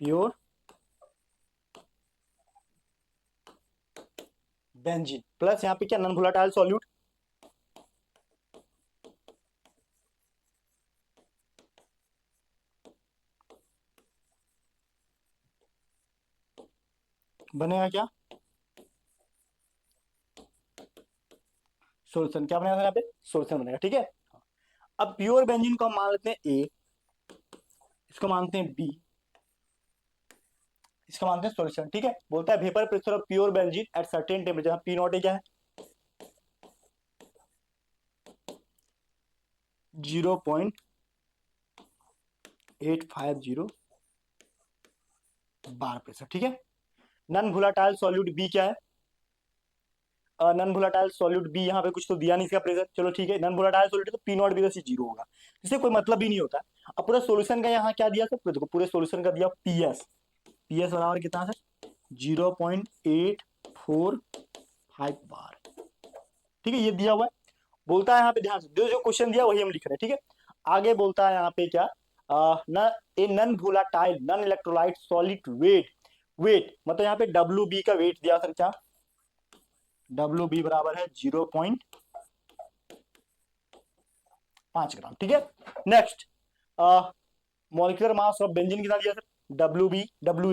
प्योर बेंजीन प्लस यहाँ पे क्या, नॉन वोलेटाइल सॉल्यूट, बनेगा क्या, सोल्यूशन, क्या बनेगा यहाँ पे, सोल्यूशन बनेगा, ठीक है। अब प्योर बेंजीन को हम मान लेते हैं ए, इसको मानते हैं बी, इसको मानते हैं सॉल्यूशन, ठीक है। बोलता है vapour pressure of pure benzene eight certain temperature, P not क्या है 0.850 बार प्रेशर, ठीक है। नॉन वोलेटाइल सॉल्यूट बी क्या है, नॉन वोलेटाइल सॉल्यूट बी, यहाँ पे कुछ तो दिया नहीं इसका प्रेशर, चलो ठीक है, नॉन वोलेटाइल सॉल्यूट तो पी नॉट बी से जीरो होगा, इससे कोई मतलब ही नहीं होता। अब पूरे सॉल्यूशन का यहाँ क्या दिया सर, देखो पूरे सॉल्यूशन का दिया पी एस, पी एस बराबर कितना सर 0.845 बार, ठीक है, ये दिया हुआ है। बोलता है यहाँ पे ध्यान से, जो जो क्वेश्चन दिया वही हम लिख रहे हैं, ठीक है। आगे बोलता है यहाँ पे क्या, न a non volatile non electrolyte solid weight, weight मतलब यहाँ पे डब्ल्यू बी का वेट दिया सर क्या, डब्ल्यू बी बराबर है 0.5 ग्राम, ठीक है। Next molecular mass of benzene कितना दिया sir, W B, W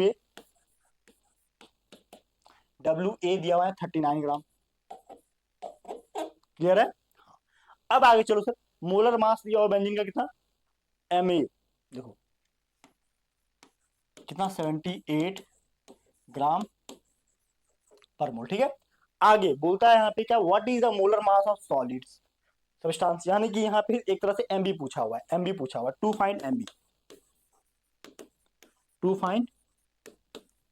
A दिया हुआ है 39 ग्राम, क्लियर है। अब आगे चलो सर, मोलर मास दिया हुआ बेंजीन का कितना, एम ए देखो कितना 78 ग्राम पर मोल, ठीक है। आगे बोलता है यहाँ पे क्या, what is the molar mass of solids substance, यानी कि यहाँ पे एक तरह से एमबी पूछा हुआ है, एमबी पूछा हुआ है, to find MB, to find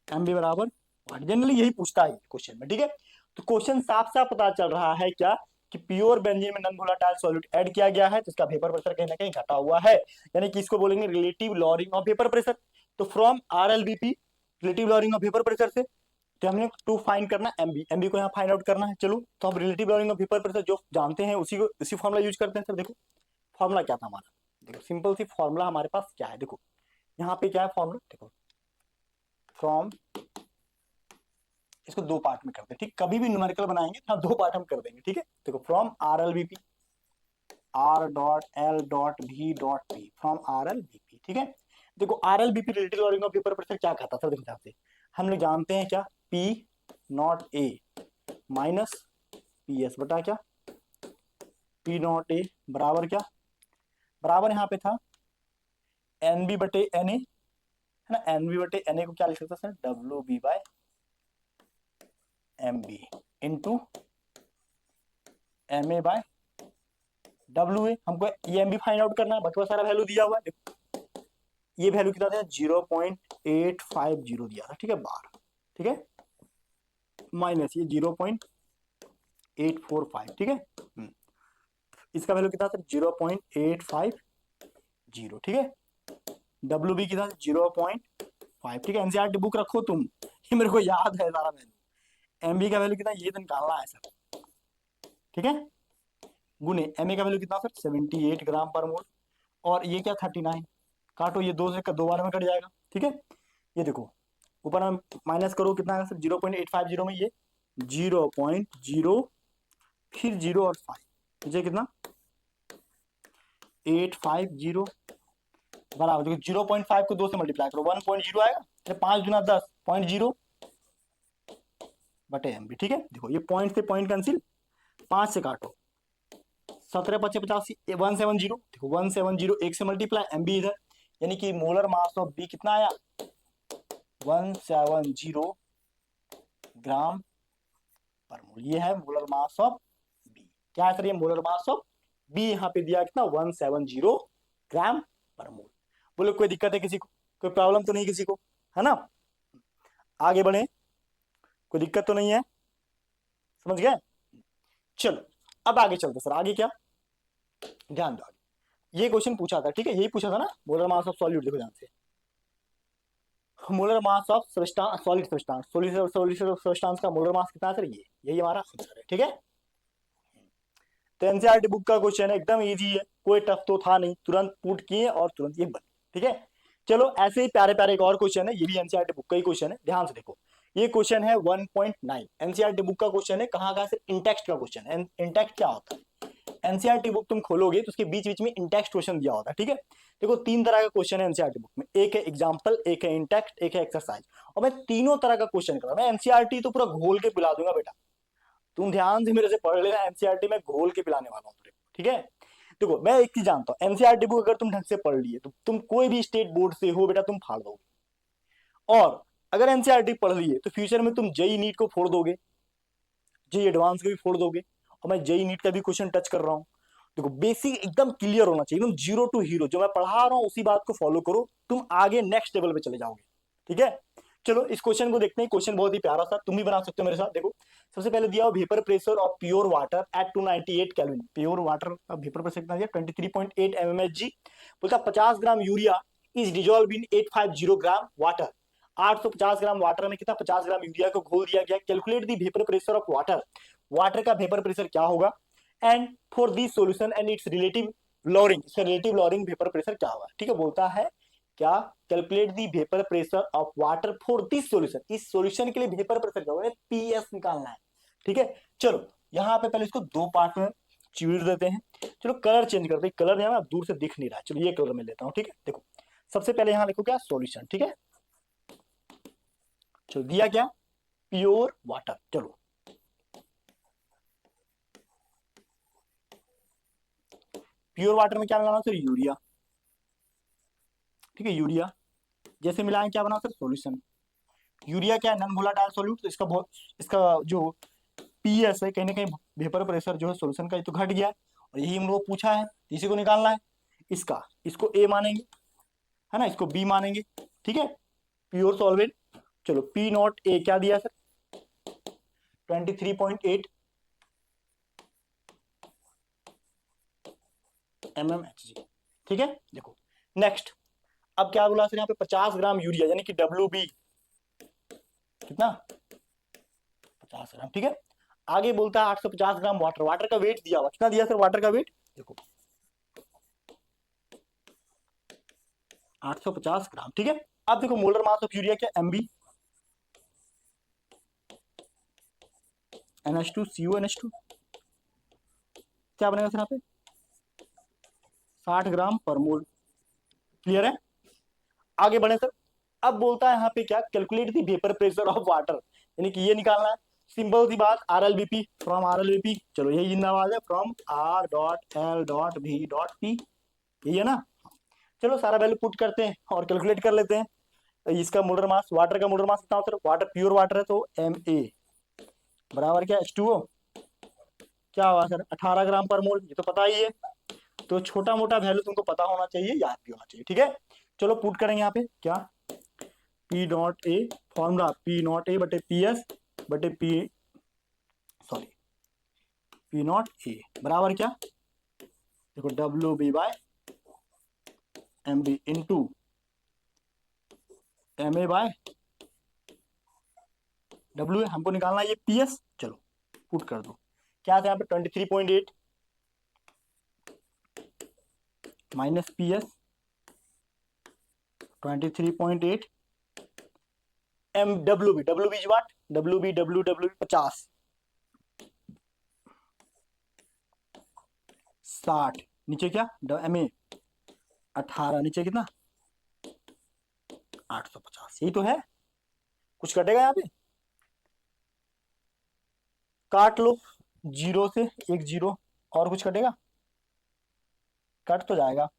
MB बराबर, जनरली यही पूछता है क्वेश्चन में, ठीक है। तो क्वेश्चन साफ साफ पता चल रहा है क्या कि प्योर बेंजीन में नॉन वोलेटाइल सॉल्यूट ऐड किया गया है, तो इसका वेपर प्रेशर कहीं ना कहीं घटा हुआ है, यानी कि इसको बोलेंगे relative lowering of vapour pressure. तो from RLVP relative lowering of vapour pressure से, तो हमने टू फाइंड करना एमबी, एमबी को यहाँ फाइंड आउट करना है, चलो तो हम relative lowering of vapour pressure जो जानते हैं उसी को, उसी फॉर्मूला यूज करते हैं सर। देखो फॉर्मूला क्या था हमारा, देखो सिंपल सी फॉर्मूला हमारे पास क्या है, देखो यहाँ पे क्या है फॉर्मूला, देखो फ्रॉम, इसको दो पार्ट में करते हैं, ठीक, कभी भी न्यूमेरिकल बनाएंगे तो दो पार्ट हम कर देंगे, ठीक है। देखो from R L B P, R dot L dot V dot P, from R L B P, ठीक है। देखो R L B P relative lowering of vapour pressure क्या कहता था, देखो से हम लोग जानते हैं क्या, P not A minus P S बटा क्या, पी नॉट ए बराबर क्या, बराबर यहाँ पे था एन बी बटे एन ए, है ना, एन बी बटे एन ए को क्या लिख सकता sir, W B by M B into M A by W A, हमको ये एम बी फाइंड आउट करना है, बाकी सारा वैल्यू दिया हुआ है, ये वैल्यू कितना था 0.850 दिया था, ठीक है बार, ठीक है, माइनस ये 0.845, ठीक है, इसका वैल्यू कितना था 0.850, ठीक है, डब्ल्यू बी कितना 0.5, ठीक है। एनसीईआरटी बुक रखो तुम, ये मेरे को याद है सारा वैल्यू, एम बी का वैल्यू कितना ये तो निकालना है सर, ठीक है, गुने एम ए का वैल्यू कितना सर 78 ग्राम पर मोल, और ये क्या 39, काटो ये दो से दो बार में कट जाएगा, ठीक है। ये देखो ऊपर में माइनस करो कितना है सर 0.850 में ये 0.0 फिर 0 और 5, मुझे कितना 850 बराबर, देखो 0.5 को 2 से मल्टीप्लाई करो 1.0 आएगा, 5 गुना 10 0.0 बटे एम बी, ठीक है। देखो ये पॉइंट से पॉइंट कैंसिल, 5 से काटो 17 पचे 85 170, देखो 170 एक से मल्टीप्लाई एम बी इधर, यानी कि मोलर मास ऑफ बी कितना आया 170 ग्राम पर मोल, ये है मोलर मास ऑफ बी, क्या है सर ये मोलर मास ऑफ बी, यहाँ पे दिया कितना 170 ग्राम पर मोल। बोलो कोई दिक्कत है किसी को, कोई प्रॉब्लम तो नहीं किसी को, है ना, आगे बढ़े, कोई दिक्कत तो नहीं है, समझ गए। चलो अब आगे चलते सर, आगे क्या, ध्यान दो, ये क्वेश्चन पूछा था, ठीक है, यही पूछा था ना, मोलर मास ऑफ सॉल्यूट, देखो ध्यान से, molar mass of substance, solid substance, solid substance का मोलर मास कितना है सर, ये यही हमारा आंसर है, ठीक है। तो एनसीईआरटी बुक का क्वेश्चन है, एकदम इजी है, कोई टफ तो था नहीं, तुरंत पुट किए और तुरंत ये बन, ठीक है। चलो ऐसे ही प्यारे प्यारे एक और क्वेश्चन है, ये भी एनसीईआरटी बुक का ही क्वेश्चन है, ध्यान से देखो, ये क्वेश्चन है 1.9 एनसीईआरटी बुक का क्वेश्चन है, कहाँ का सर इंटेक्स्ट का क्वेश्चन है। इंटेक्स्ट क्या होता है, एनसीईआरटी बुक तुम खोलोगे तो उसके बीच बीच में इंटेक्स्ट क्वेश्चन दिया होता है, ठीक है। देखो 3 तरह का क्वेश्चन है एनसीईआरटी बुक में, एक है एग्जांपल, एक है इंटेक्स्ट, एक है एक्सरसाइज, और मैं तीनों तरह का क्वेश्चन कर रहा हूं, मैं एनसीईआरटी तो पूरा घोल के पिला दूंगा बेटा, तुम ध्यान से मेरे से पढ़ लेना, एनसीईआरटी में घोल के पिलाने वाला हूँ, ठीक है। देखो मैं एक चीज जानता हूँ, एनसीईआरटी बुक अगर तुम ढंग से पढ़ लिए तो तुम कोई भी स्टेट बोर्ड से हो बेटा तुम फाड़ दोगे, और अगर एनसीईआरटी पढ़ लिए तो फ्यूचर में तुम जेई नीट को फोड़ दोगे, जेई एडवांस को भी फोड़ दोगे, और मैं जेई नीट का भी क्वेश्चन टच कर रहा हूँ। देखो बेसिक एकदम क्लियर होना चाहिए, एकदम जीरो टू हीरो, जो मैं पढ़ा रहा हूँ उसी बात को फॉलो करो, तुम आगे नेक्स्ट लेवल पे चले जाओगे, ठीक है। चलो इस क्वेश्चन को देखते हैं। क्वेश्चन बहुत ही प्यारा सा, तुम भी बना सकते हो मेरे साथ। देखो सबसे पहले दिया हो vapour pressure of pure water at 298 kelvin. Pure water का वेपर प्रेशर कितना दिया, 23.8 mmHg। बोलता 50 gram urea is dissolve in 850 gram water. 850 gram water में कितना, 50 ग्राम यूरिया को घोल दिया गया। Calculate the vapour pressure of water, water का वेपर प्रेशर क्या होगा, and for this solution and it's relative Tshering, इसका रिलेटिव लोरिंग वेपर प्रेशर क्या होगा। ठीक है, बोलता है क्या, calculate the vapour pressure of water for this solution, इस सॉल्यूशन के लिए वेपर प्रेशर क्या होगा, पीएस निकालना है। ठीक है, चलो यहाँ पे पहले इसको दो पार्ट में चीर देते हैं। चलो कलर चेंज करते हैं, कलर यहाँ दूर से दिख नहीं रहा है, चलो ये कलर में लेता हूँ। ठीक है, देखो सबसे पहले यहाँ लिखो क्या, सॉल्यूशन। ठीक है, चलो दिया क्या, प्योर वाटर। चलो प्योर वाटर में क्या मिलाना सर, यूरिया। ठीक है, यूरिया जैसे मिलाएं क्या बना सर, सॉल्यूशन। यूरिया क्या है, नॉन वोलाटाइल सॉल्यूट, तो इसका बहुत, इसका जो पीएस है कहीं ना कहीं वेपर प्रेशर जो है सॉल्यूशन का, ये तो घट गया है। और यही हम लोग को पूछा है, इसी को निकालना है। इसका, इसको ए मानेंगे, है ना, इसको बी मानेंगे। ठीक है, प्योर सॉल्वेंट। चलो पी नॉट ए क्या दिया सर, 23.8 mmHg। ठीक है, देखो नेक्स्ट, अब क्या बोला सर यहाँ पे, 50 ग्राम यूरिया यानी कि डब्ल्यू बी कितना, 50 ग्राम। ठीक है, आगे बोलता है 850 ग्राम वाटर, वाटर का वेट दिया हुआ, कितना दिया सर वाटर का वेट, देखो 850 ग्राम। ठीक है, अब देखो मोलर मास ऑफ यूरिया क्या, एमबी NH2 CuNH2, क्या बनेगा सर यहाँ पे, 60 ग्राम पर मोल। क्लियर है, आगे बढ़े सर। अब बोलता है यहाँ पे क्या, calculate the vapour pressure of water, यानी कि ये निकालना है। सिंपल सी बात, RLBP, फ्रॉम RLBP, चलो यही जिंदाबाद है, फ्रॉम R.L.V.P, यही है ना। चलो सारा वैल्यू पुट करते हैं और कैलकुलेट कर लेते हैं। इसका मोलर मास, वाटर का मोलर मास कितना होता है, वाटर प्योर वाटर है तो Ma बराबर क्या, H2O, क्या हुआ सर 18 ग्राम पर मोल, ये तो पता ही है। तो छोटा मोटा वैल्यू तुमको पता होना चाहिए, याद भी होना चाहिए। ठीक है, चलो पुट करेंगे यहाँ पे क्या, P not A, formula P not A बटे पी एस बटे P, sorry P not A बराबर क्या, देखो W B by M B into M A by W A, हमको निकालना है ये पी एस। चलो पुट कर दो, क्या था यहाँ पे 23.8 minus P S 23.8 M W B वाट, डब्ल्यू 50 60, नीचे क्या एम ए 18, नीचे कितना 850, यही तो है। कुछ कटेगा यहाँ पे, काट लो, जीरो से एक जीरो, और कुछ कटेगा, कट तो जाएगा,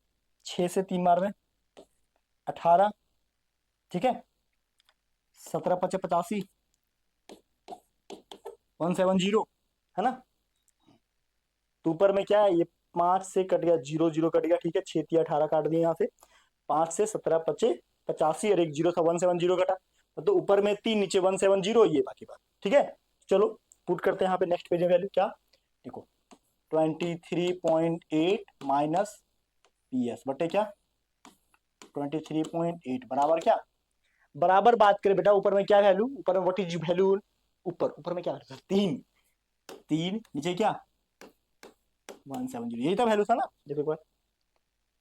6 से 3 मार में 18। ठीक है, 17 पचे 85, 170, है ना। तो ऊपर में क्या है, ये 5 से कट गया, जीरो जीरो कट गया। ठीक है, 6 3 18 काट दिए यहाँ से, 5 से 17 पचे 85 और एक जीरो था, 170 कटा। तो ऊपर में 3, नीचे 170, ये बाकी बात। ठीक है, चलो पुट करते हैं यहाँ पे नेक्स्ट पेज में वैल्यू क्या, देखो 23.8 माइनस पी एस बटे क्या 23.8 बराबर क्या, बराबर बात करें बेटा, ऊपर में क्या वैल्यू, ऊपर में व्हाट इज वैल्यू, ऊपर ऊपर में क्या, 3, 3 नीचे क्या 170, यही था वैल्यू था ना। देखो एक बार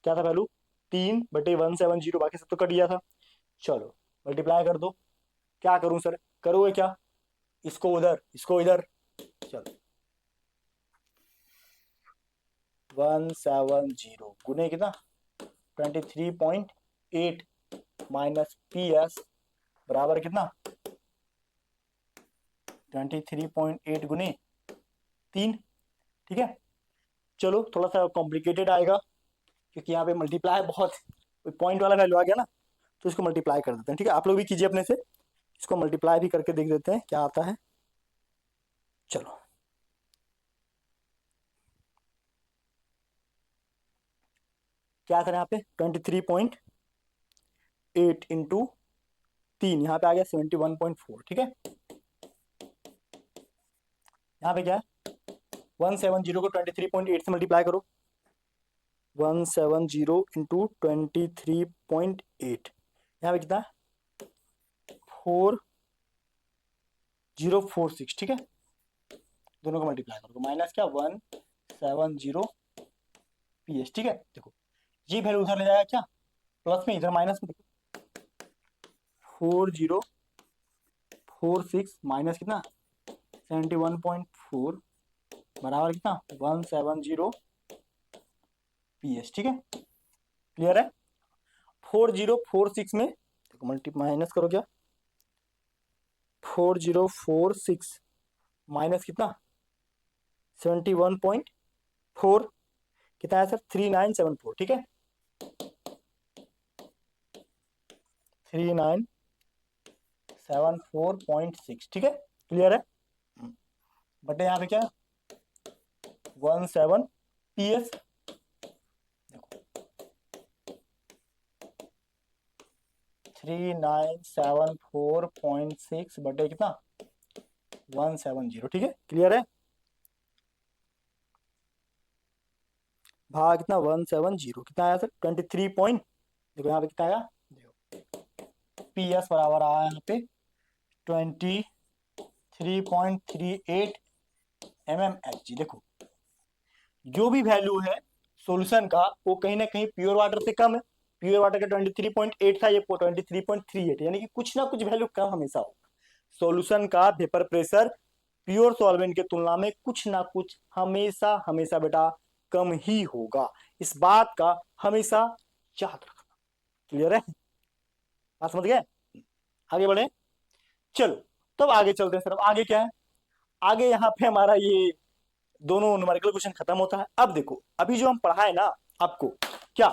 क्या था वैल्यू, 3/170, बाकी सब तो कट गया था। चलो मल्टीप्लाई कर दो, क्या करूं सर, करोगे क्या, इसको उधर इसको इधर, चलो 170 गुने कितना 23.8 माइनस पी एस बराबर कितना 23.8 गुने 3। ठीक है, चलो थोड़ा सा कॉम्प्लिकेटेड आएगा क्योंकि यहाँ पे मल्टीप्लाई बहुत पॉइंट वाला वैल्यू आ गया ना, तो इसको मल्टीप्लाई कर देते हैं। ठीक है, आप लोग भी कीजिए अपने से, इसको मल्टीप्लाई भी करके देख देते हैं क्या आता है। चलो क्या करें यहाँ पे 23.8 इंटू 3, यहाँ पे आ गया 71.4, ठीक है। यहाँ पे क्या है 170 को 23.8 से मल्टीप्लाई करो, 170 इंटू 23.8, यहाँ पे कितना 4046, ठीक है। दोनों को मल्टीप्लाई करो, माइनस क्या 170 PS, ठीक है। देखो ये वैल्यू उधर ले जाएगा क्या प्लस में, इधर माइनस में। देखो 4046 माइनस कितना 71.4 बराबर कितना 170 PS, ठीक है। क्लियर है। 4046 में देखो मल्टी माइनस करो, क्या 4046 माइनस कितना 71.4 कितना है सर 3974, ठीक है। 3974.6, ठीक है। क्लियर है। बटे यहाँ पे क्या 17 PS, देखो 3974.6 बटे कितना 170, ठीक है। क्लियर है। भाग कितना 170 कितना आया सर 23 पॉइंट, देखो यहाँ पे कितना आया, PS बराबर आया यहाँ पे 23.38 mmHg। देखो जो भी वैल्यू है सॉल्यूशन का वो कहीं ना कहीं प्योर वाटर से कम है। प्योर वाटर का 23.8 था, ये 23.38, यानी कि कुछ ना कुछ वैल्यू कम हमेशा होगा। सॉल्यूशन का वेपर प्रेशर प्योर सॉल्वेंट के तुलना में कुछ ना कुछ हमेशा हमेशा बेटा कम ही होगा। इस बात का हमेशा याद रखना। क्लियर है, बात समझ गए। आगे बढ़े, चलो तब आगे चलते हैं सर। अब आगे क्या है, आगे यहाँ पे हमारा ये दोनों न्यूमेरिकल क्वेश्चन खत्म होता है। अब देखो अभी जो हम पढ़ाए ना आपको, क्या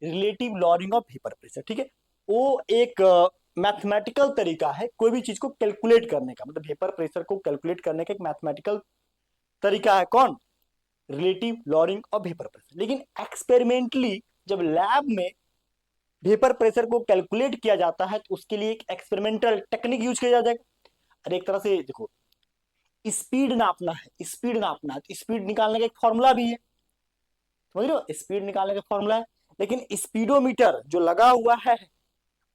relative lowering of vapour pressure, ठीक है। वो एक मैथमेटिकल तरीका है कोई भी चीज को कैलकुलेट करने का, मतलब वेपर प्रेशर को कैलकुलेट करने का एक मैथमेटिकल तरीका है। कौन, relative lowering of vapour pressure. लेकिन एक्सपेरिमेंटली जब लैब में वेपर प्रेशर को कैलकुलेट किया जाता है तो उसके लिए एक एक्सपेरिमेंटल टेक्निक यूज किया जाता है। अरे एक तरह से देखो स्पीड नापना है, स्पीड नापना है, स्पीड निकालने का एक फॉर्मूला भी है, समझ रहे हो, स्पीड निकालने का फॉर्मूला है। लेकिन स्पीडोमीटर जो लगा हुआ है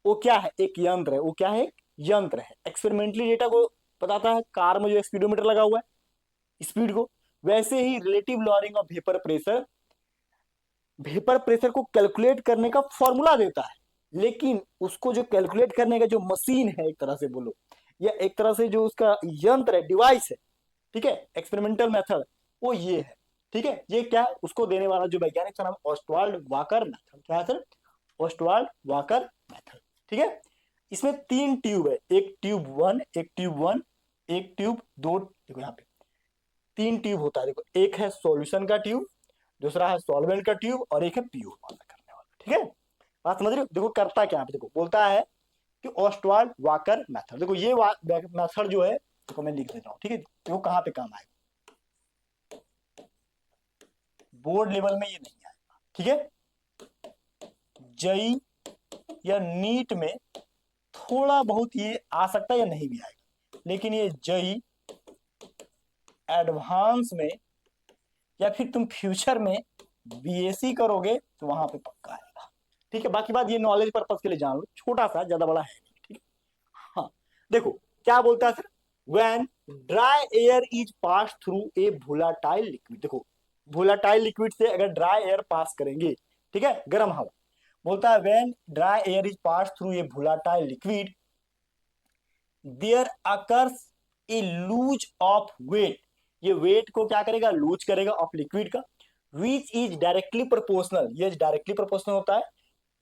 वो क्या है, एक यंत्र है। वो क्या है, एक यंत्र है, एक्सपेरिमेंटली डेटा को बताता है। कार में जो स्पीडोमीटर लगा हुआ है स्पीड को, वैसे ही relative lowering of vapour pressure vapour pressure को कैलकुलेट करने का फॉर्मूला देता है। लेकिन उसको जो कैलकुलेट करने का जो मशीन है एक तरह से बोलो, या एक तरह से जो उसका यंत्र है, डिवाइस है, ठीक है, एक्सपेरिमेंटल मेथड वो ये है, ठीक है। ये क्या है, उसको देने वाला जो वैज्ञानिक का नाम ऑस्टवाल्ड वाकर मेथड। क्या है सर, ऑस्टवाल्ड वाकर मेथड, ठीक है। इसमें 3 ट्यूब है, एक ट्यूब 1, एक ट्यूब 1, एक ट्यूब 2। देखो यहाँ पे 3 ट्यूब होता है। देखो एक है सॉल्यूशन का ट्यूब, दूसरा है सॉल्वेंट का ट्यूब, और एक है प्योर वाटर करने वाला, ठीक है। बात समझ रहे हो। देखो करता क्या है, देखो बोलता है कि ऑस्टवाल्ड वाकर मेथड। देखो ये मेथड जो है, देखो मैं लिख देता हूँ, ठीक है। देखो कहाँ पे काम आएगा, बोर्ड लेवल में ये नहीं आएगा, ठीक है। जई या नीट में थोड़ा बहुत ये आ सकता है या नहीं भी आएगा, लेकिन ये जई एडवांस में या फिर तुम फ्यूचर में बीएससी करोगे तो वहां पे पक्का आएगा, ठीक है। बाकी बात ये नॉलेज पर्पज के लिए जान लो, छोटा सा, ज्यादा बड़ा है नहीं, ठीक है। हाँ देखो क्या बोलता है sir, when dry air is pass through a volatile liquid. देखो वोलाटाइल लिक्विड से अगर ड्राई एयर पास करेंगे, ठीक है, गर्म हवा, बोलता है when dry air is pass through a volatile liquid there occurs a lose of weight. ये वेट को क्या करेगा, लूज करेगा ऑफ लिक्विड का, विच इज डायरेक्टली प्रोपोर्शनल, ये डायरेक्टली प्रोपोर्शनल होता है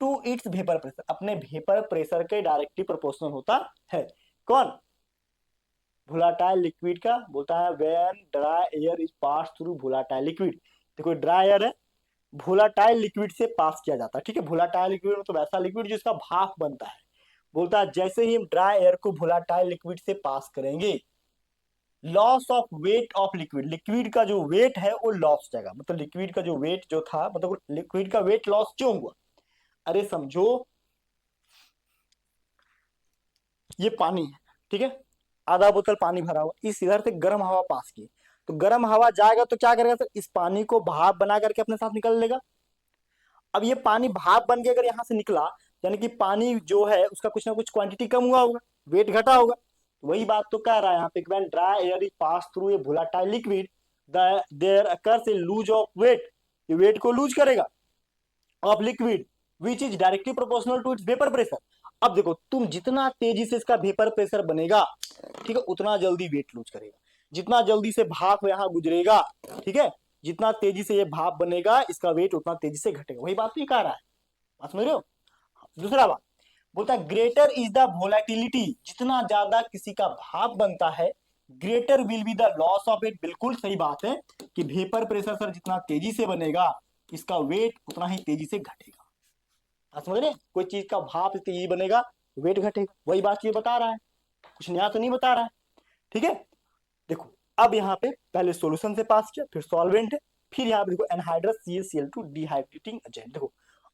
टू इट्स वेपर प्रेशर, अपने वेपर प्रेशर के डायरेक्टली प्रोपोर्शनल होता है। कौन, वोलाटाइल लिक्विड का, बोलता है when dry air is pass through volatile liquid. देखो ड्राई एयर है, वोलाटाइल लिक्विड से पास किया जाता है, ठीक है। वोलाटाइल लिक्विड मतलब ऐसा लिक्विड जिसका भाप बनता है। बोलता है जैसे ही हम ड्राई एयर को वोलाटाइल लिक्विड से पास करेंगे, loss of weight of liquid, liquid का जो वेट है वो लॉस हो जाएगा। मतलब लिक्विड का जो वेट जो था, मतलब लिक्विड का वेट लॉस क्यों हुआ, अरे समझो ये पानी है, ठीक है, आधा बोतल पानी भरा हुआ, इस इधर से गर्म हवा पास की, तो गर्म हवा जाएगा तो क्या करेगा सर, इस पानी को भाप बना करके अपने साथ निकल लेगा। अब ये पानी भाप बन के अगर यहाँ से निकला, यानी कि पानी जो है उसका कुछ ना कुछ क्वांटिटी कम हुआ होगा, वेट घटा होगा। तो वही बात तो कह रहा है यहाँ पे, when dry air is pass through a volatile liquid there occurs a lose of weight, ये वेट को लूज करेगा of liquid which is directly proportional to its vapour pressure. अब देखो, तुम जितना तेजी से इसका वेपर प्रेशर बनेगा, ठीक है, उतना जल्दी वेट लूज करेगा, जितना जल्दी से भाप यहाँ गुजरेगा, ठीक है, जितना तेजी से ये भाप बनेगा इसका वेट उतना तेजी से घटेगा। वही बात ही कह रहा है, बात समझ रहे हो। दूसरा बात बोलता है ग्रेटर इज द वोलेटिलिटी, जितना ज्यादा किसी का भाप बनता है greater will be the loss of weight. बिल्कुल सही बात है कि वेपर प्रेशर सर जितना तेजी से बनेगा इसका वेट उतना ही तेजी से घटेगा। आप समझ रहे, कोई चीज का भाप तेजी बनेगा, वेट घटेगा, वही बात ये बता रहा है, कुछ नया तो नहीं बता रहा है, ठीक है। देखो अब यहाँ पे पहले सॉल्यूशन से पास किया, फिर सॉल्वेंट है, फिर यहाँ पे देखो एनहाइड्रस CaCl2 डिहाइड्रेटिंग एजेंट। देखो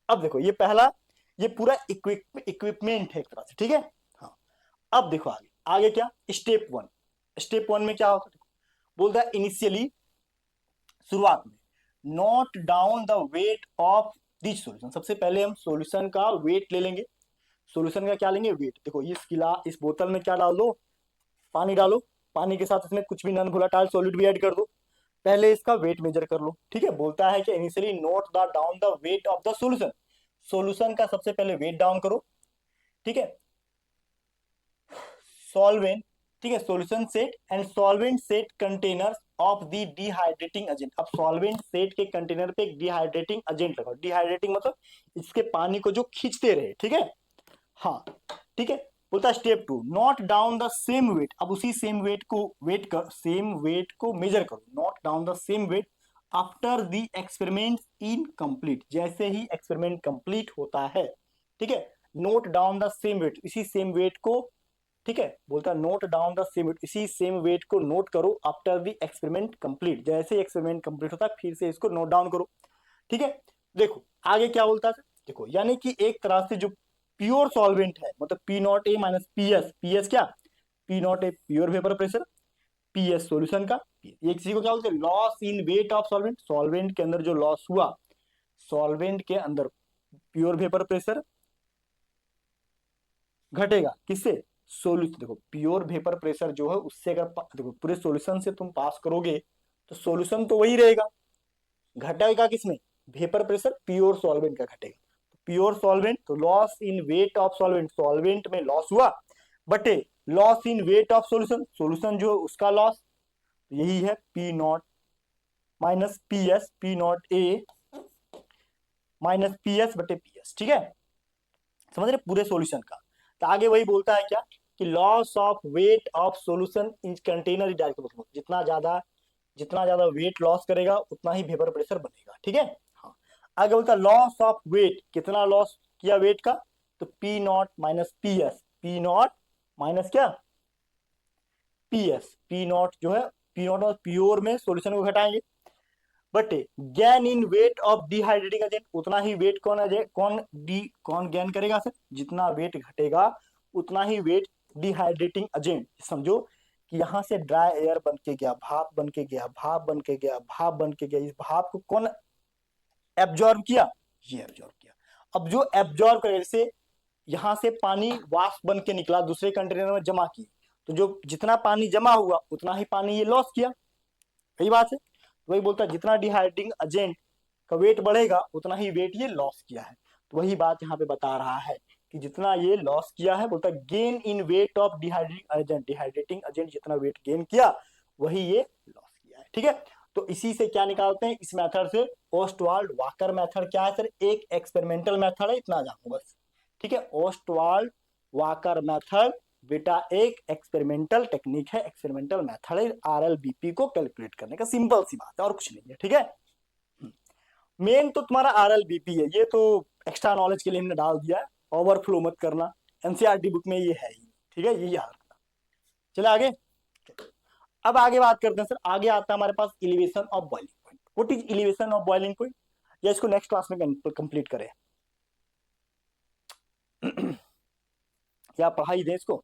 अब देखो ये पहला, ये पूरा इक्विपमेंट है एक तरह से, ठीक है। हाँ, अब देखो आगे, आगे क्या, स्टेप वन। स्टेप वन में क्या होता है, बोलता है इनिशियली, शुरुआत में, note down the weight of this solution. सबसे पहले हम सॉल्यूशन का वेट ले लेंगे। सॉल्यूशन का क्या लेंगे, वेट। देखो इस बोतल में क्या डाल दो, पानी डालो, पानी के साथ इसमें कुछ भी नॉन वोलेटाइल सॉलिड भी ऐड कर दो, पहले इसका वेट मेजर कर लो, ठीक है। बोलता है कि initially note the down the weight of the solution, solution का सबसे पहले वेट डाउन करो, ठीक है। सॉल्वेंट, ठीक है, solution set and solvent set container of the dehydrating agent. अब सॉल्वेंट सेट के कंटेनर पे एक डिहाइड्रेटिंग एजेंट लगाओ, डिहाइड्रेटिंग मतलब इसके पानी को जो खींचते रहे, ठीक है। हाँ, ठीक है। बोलता है step two, note down the same weight. अब उसी सेम वेट को सेम वेट को मेजर करो, note down the same weight after the experiment in complete, जैसे ही एक्सपेरिमेंट कंप्लीट होता है, ठीक है। Note down the same weight, इसी सेम वेट को, ठीक है, बोलता है note down the same weight, इसी सेम वेट को नोट करो आफ्टर द एक्सपेरिमेंट कंप्लीट, जैसे एक्सपेरिमेंट कंप्लीट होता है फिर से इसको नोट डाउन करो, ठीक है। देखो आगे क्या बोलता है, देखो यानी कि एक तरह से जो प्योर सॉल्वेंट है, मतलब P not A minus P S, P S क्या, P not A pure vapour pressure, P S solution का, ये किसी को क्या बोलते हैं, loss in weight of solvent. Solvent के अंदर जो लॉस हुआ, सॉल्वेंट के अंदर प्योर वेपर प्रेशर घटेगा, किससे, सोल्यूशन। देखो प्योर वेपर प्रेशर जो है उससे अगर देखो पूरे सॉल्यूशन से तुम पास करोगे तो सॉल्यूशन तो वही रहेगा, घटेगा किसमें, वेपर प्रेशर प्योर सॉल्वेंट का घटेगा। प्योर सॉल्वेंट तो loss in weight of solvent, solvent में लॉस हुआ, बटे loss in weight of solution, solution जो उसका लॉस, यही है P not minus P S, P not A minus P S बटे पी एस, ठीक है। समझ रहे पूरे सॉल्यूशन का। तो आगे वही बोलता है क्या, कि loss of weight of solution in container direct, जितना ज्यादा वेट लॉस करेगा उतना ही वेपर प्रेशर बनेगा, ठीक है। हाँ, आगे बोलता है लॉस ऑफ वेट, कितना लॉस किया वेट का, तो P not minus P S, P not minus क्या, पी एस, पी नॉट जो है, पी नॉट और प्योर में सॉल्यूशन को घटाएंगे, but gain in weight of dehydrating agent, उतना ही वेट कौन गेन करेगा सर, जितना वेट घटेगा उतना ही वेट डिहाइड्रेटिंग एजेंट। समझो कि यहां से ड्राई एयर बन के गया, भाप बन के गया, भाप बन के गया, भाप बन के गया, इस भाप को कौन एब्जॉर्ब किया, ये एब्जॉर्ब किया। अब जो एब्जॉर्ब करे, जैसे यहां से पानी वाष्प बन के निकला, दूसरे कंटेनर में जमा की, तो जो जितना पानी जमा हुआ उतना ही पानी ये लॉस किया, सही बात है। वही बोलता है जितना डिहाइड्रेटिंग एजेंट का वेट बढ़ेगा उतना ही वेट ये लॉस किया है। तो वही बात यहाँ पे बता रहा है कि जितना ये लॉस किया है, बोलता है gain in weight of dehydrating agent, dehydrating agent जितना वेट गेन किया वही ये लॉस किया है, ठीक है। तो इसी से क्या निकालते हैं, इस मेथड से ओस्टवाल्ड वाकर मेथड क्या है सर, एक एक्सपेरिमेंटल मेथड है, इतना जानो बस, ठीक है। ओस्टवाल्ड वाकर मेथड बेटा एक एक्सपेरिमेंटल टेक्निक है, एक्सपेरिमेंटल मेथड है आरएलबीपी को कैलकुलेट करने का, सिंपल सी बात है और कुछ नहीं है, ठीक है। मेन तो तुम्हारा आरएलबीपी है, ये तो एक्स्ट्रा नॉलेज के लिए हमने डाल दिया है, ओवरफ्लो मत करना, एनसीईआरटी बुक में ये है ही, ठीक है, ये याद रखना। चले आगे, अब आगे बात करते हैं सर, आगे आता है हमारे पास elevation of boiling point. What is elevation of boiling point, या इसको नेक्स्ट क्लास में कंप्लीट करें या पढ़ाई दें इसको।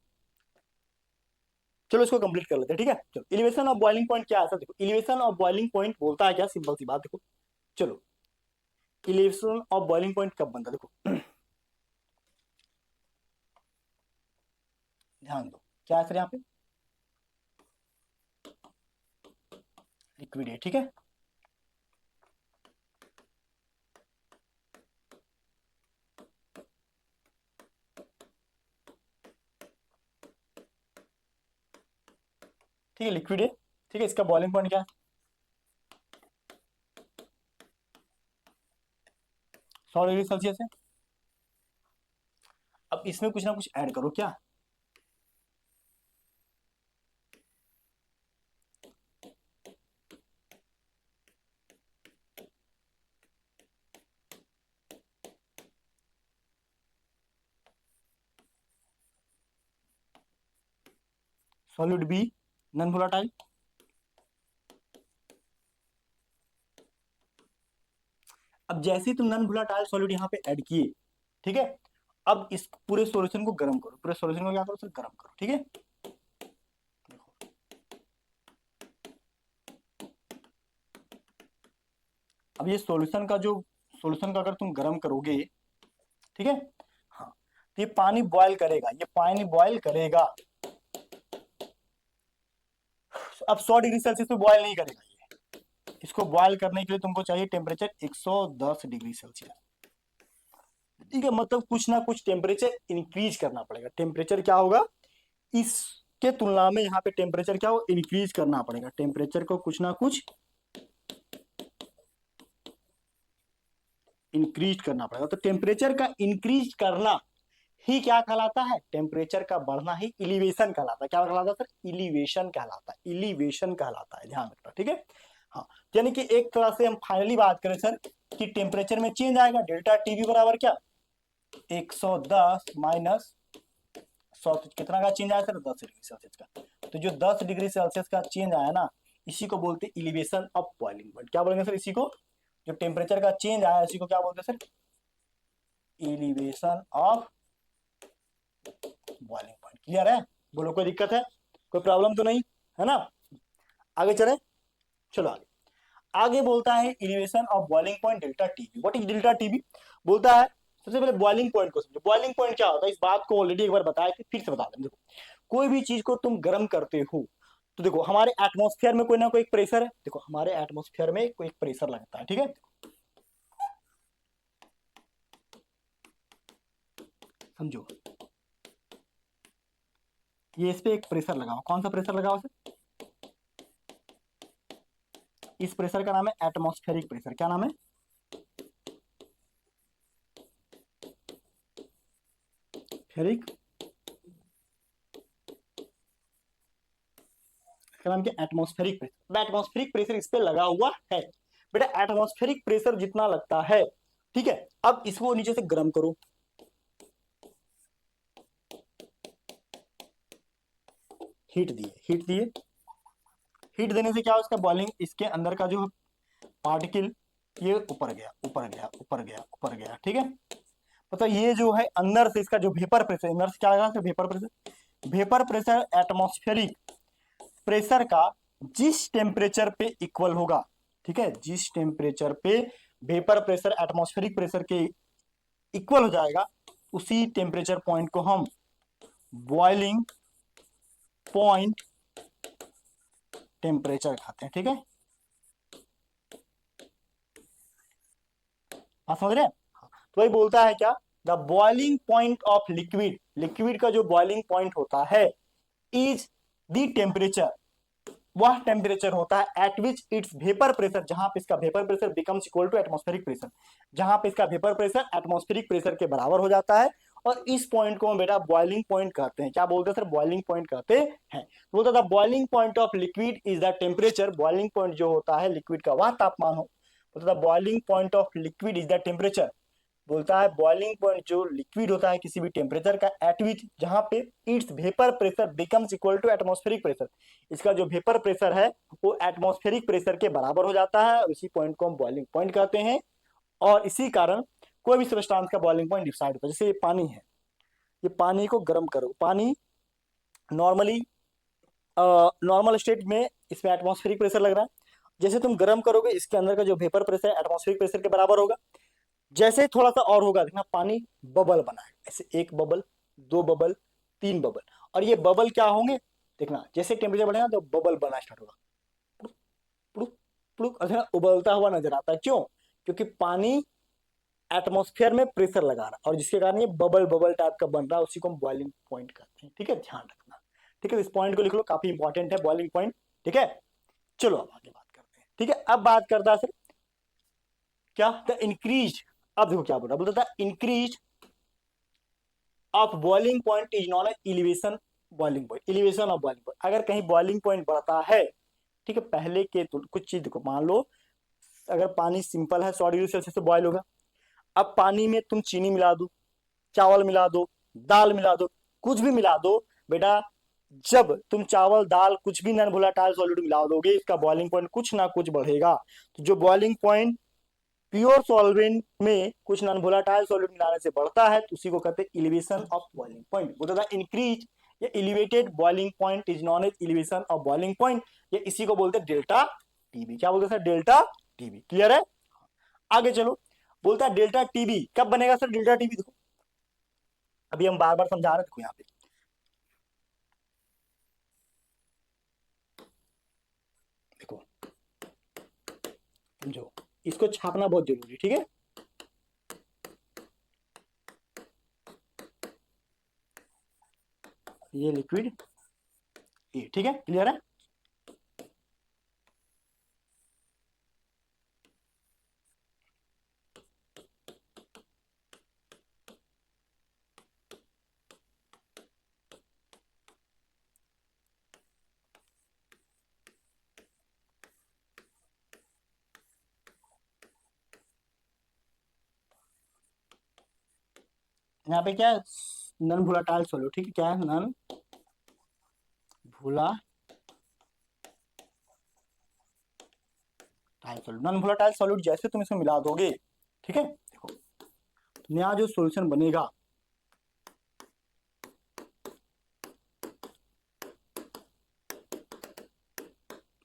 चलो इसको कंप्लीट कर लेते हैं, ठीक है। चलो इलिवेशन ऑफ बॉइलिंग पॉइंट क्या है सर, देखो इलिवेशन ऑफ बॉइलिंग पॉइंट बोलता है क्या, सिंपल सी बात देखो। चलो इलिवेशन ऑफ बॉइलिंग पॉइंट कब बनता है, देखो ध्यान दो क्या है सर यहाँ पे, लिक्विड है, ठीक है। ठीक है लिक्विड है, ठीक है। इसका बॉइलिंग पॉइंट क्या है, 100 डिग्री सेल्सियस है। अब इसमें कुछ ना कुछ ऐड करो क्या, सॉलिड बी नॉन वोलाटाइल। अब जैसे ही तुम नॉन वोलाटाइल सॉलिड यहाँ पे ऐड किए, ठीक है, अब इस पूरे सॉल्यूशन को गर्म करो, पूरे सॉल्यूशन को क्या करो सर, गर्म करो, ठीक है। अब ये सॉल्यूशन का अगर तुम गर्म करोगे, ठीक है, हाँ, तो ये पानी बॉयल करेगा, ये पानी बॉयल करेगा। अब 100 डिग्री सेल्सियस पे बॉयल नहीं करेगा ये, इसको बॉयल करने के लिए तुमको चाहिए टेम्परेचर 110 डिग्री सेल्सियस, ठीक है। मतलब कुछ ना कुछ टेम्परेचर इंक्रीज करना पड़ेगा, टेम्परेचर क्या होगा इसके तुलना में, यहाँ पे टेम्परेचर क्या हो, इंक्रीज करना पड़ेगा, टेम्परेचर को कुछ ना कुछ इंक्रीज करना पड़ेगा। तो टेम्परेचर का इंक्रीज करना ही क्या कहलाता है, टेम्परेचर का बढ़ना ही इलिवेशन कहलाता है। क्या कहलाता है सर, इलिवेशन कहलाता है, इलिवेशन कहलाता है, ध्यान रखना, ठीक है। हाँ, यानी कि एक तरह से हम फाइनली बात करें सर कि टेम्परेचर में चेंज आएगा, डेल्टा टीवी बराबर क्या, 110 माइनस 100, कितना का चेंज आया सर, 10 डिग्री सेल्सियस का। तो जो 10 डिग्री सेल्सियस का चेंज आया ना, इसी को बोलते हैं इलिवेशन ऑफ बॉइलिंग पॉइंट। क्या बोलेंगे सर इसी को, जो टेम्परेचर का चेंज आया इसी को क्या बोलते हैं sir, elevation of boiling point. Clear है, बोलो कोई दिक्कत है, कोई प्रॉब्लम तो नहीं है ना। आगे चले, चलो आगे। आगे बोलता है elevation of boiling point delta TB. What is delta TB, बोलता है सबसे पहले बॉइलिंग पॉइंट को समझो। बॉइलिंग पॉइंट क्या होता है, इस बात को ऑलरेडी एक बार बताया थे, फिर से बता दें। देखो कोई भी चीज को तुम गर्म करते हो, तो देखो हमारे एटमॉस्फेयर में कोई ना कोई एक प्रेशर है, देखो हमारे एटमॉस्फेयर में कोई एक प्रेशर लगता है, ठीक है। समझो ये इस पे एक प्रेशर लगाओ, कौन सा प्रेशर लगाओ सर, इस प्रेशर का नाम है एटमॉस्फेरिक प्रेशर। क्या नाम है, फेरिक, इसका नाम क्या, एटमॉस्फेरिक प्रेशर। एटमॉस्फेरिक प्रेशर इस पे लगा हुआ है बेटा, एटमॉस्फेरिक प्रेशर जितना लगता है, ठीक है। अब इसको नीचे से गर्म करो, हीट दिए, हीट दिए, हीट देने से क्या हो, इसका बॉइलिंग, इसके अंदर का जो पार्टिकल ये ऊपर गया, ऊपर गया, ऊपर गया, ऊपर गया, ठीक है। मतलब ये जो है अंदर से इसका जो वेपर प्रेशर, अंदर से क्या आएगा, vapour pressure. Vapour pressure atmospheric pressure का जिस टेम्परेचर पे इक्वल होगा, ठीक है, जिस टेम्परेचर पे वेपर प्रेशर एटमॉस्फेरिक प्रेशर के इक्वल हो जाएगा, उसी टेम्परेचर पॉइंट को हम बॉइलिंग पॉइंट टेम्परेचर खाते हैं, ठीक है। हाँ समझ रहे हैं, तो वही बोलता है क्या, the boiling point of liquid, liquid का जो बॉइलिंग पॉइंट होता है इज द टेम्परेचर, वह टेम्परेचर होता है at which its vapour pressure, जहां पे इसका vapour pressure becomes equal to atmospheric pressure, जहां पे इसका वेपर प्रेशर एटमॉस्फेरिक प्रेशर के बराबर हो जाता है। और इस पॉइंट को हम बेटा बॉइलिंग पॉइंट कहते हैं। क्या बोलते हैं सर, बॉइलिंग पॉइंट कहते हैं। तो बोलता था boiling point of liquid is the temperature, boiling point जो होता है लिक्विड का वह तापमान हो। बोलता था boiling point of liquid is the temperature, बोलता है बॉइलिंग पॉइंट जो लिक्विड होता है किसी भी टेम्परेचर का एट विच, जहां पे its vapour pressure becomes equal to atmospheric pressure, इसका जो वेपर प्रेशर है वो एटमॉस्फेरिक प्रेशर के बराबर हो जाता है, इसी पॉइंट को हम बॉइलिंग पॉइंट कहते हैं। और इसी कारण कोई भी सब्सटेंस का बॉइलिंग पॉइंट डिसाइड होता है। जैसे ये पानी है, ये पानी को गर्म करो, पानी नॉर्मली नॉर्मल स्टेट में इसमें एटमॉस्फेरिक प्रेशर लग रहा है। जैसे तुम गर्म करोगे इसके अंदर का जो वेपर प्रेशर है एटमॉस्फेरिक प्रेशर के बराबर होगा। जैसे ही थोड़ा सा और होगा देखना पानी बबल बना है, ऐसे एक बबल, दो बबल, तीन बबल, और ये बबल क्या होंगे देखना, जैसे टेम्परेचर बढ़ेगा तो बबल बनना स्टार्ट होगा, प्लुक प्लुक, और उबलता हुआ नजर आता है। क्यों? क्योंकि पानी एटमॉस्फेयर में प्रेशर लगा रहा है और जिसके कारण ये बबल बबल टाइप का बन रहा है, उसी को हम बॉइलिंग पॉइंट कहते हैं। ठीक है, ध्यान रखना। ठीक है, इस पॉइंट को लिख लो, काफी इंपॉर्टेंट है बॉइलिंग पॉइंट। ठीक है, चलो अब आगे बात करते हैं। ठीक है, अब बात करता है सर क्या, द इंक्रीज, अब देखो क्या बोल रहा है, बोलता था increase of boiling point is non elevation boiling point, elevation of boiling point. अगर कहीं बॉइलिंग पॉइंट बढ़ता है, ठीक है, पहले के तो कुछ चीज देखो, मान लो अगर पानी सिंपल है 100 डिग्री सेल्सियस से बॉयल होगा, अब पानी में तुम चीनी मिला दो, चावल मिला दो, दाल मिला दो, कुछ भी मिला दो बेटा, जब तुम चावल दाल कुछ भी नॉन वोलेटाइल सॉलिड मिला दोगे इसका बॉइलिंग पॉइंट कुछ ना कुछ बढ़ेगा। तो जो बॉइलिंग पॉइंट प्योर सॉल्वेंट में कुछ नॉन वोलेटाइल सॉलिड मिलाने से बढ़ता है तो उसी को कहते हैं एलिवेशन ऑफ बॉइलिंग पॉइंट। बोलता था इंक्रीज या elevated boiling point is known as elevation of boiling point, या इसी को बोलते हैं डेल्टा टीबी। क्या बोलते हैं सर? Delta TB. क्लियर है? आगे चलो, बोलता है डेल्टा टीबी कब बनेगा सर? डेल्टा टीबी देखो, अभी हम बार बार समझा रहे थे यहाँ पे, देखो समझो, इसको छापना बहुत जरूरी। ठीक है, ये लिक्विड ए, ठीक है, क्लियर है? यहाँ पे क्या है, नन वोलाटाइल सॉल्यूट। ठीक है, क्या है? Non volatile solute. Non volatile solute जैसे तुम इसमें मिला दोगे, ठीक है, देखो नया जो सॉल्यूशन बनेगा,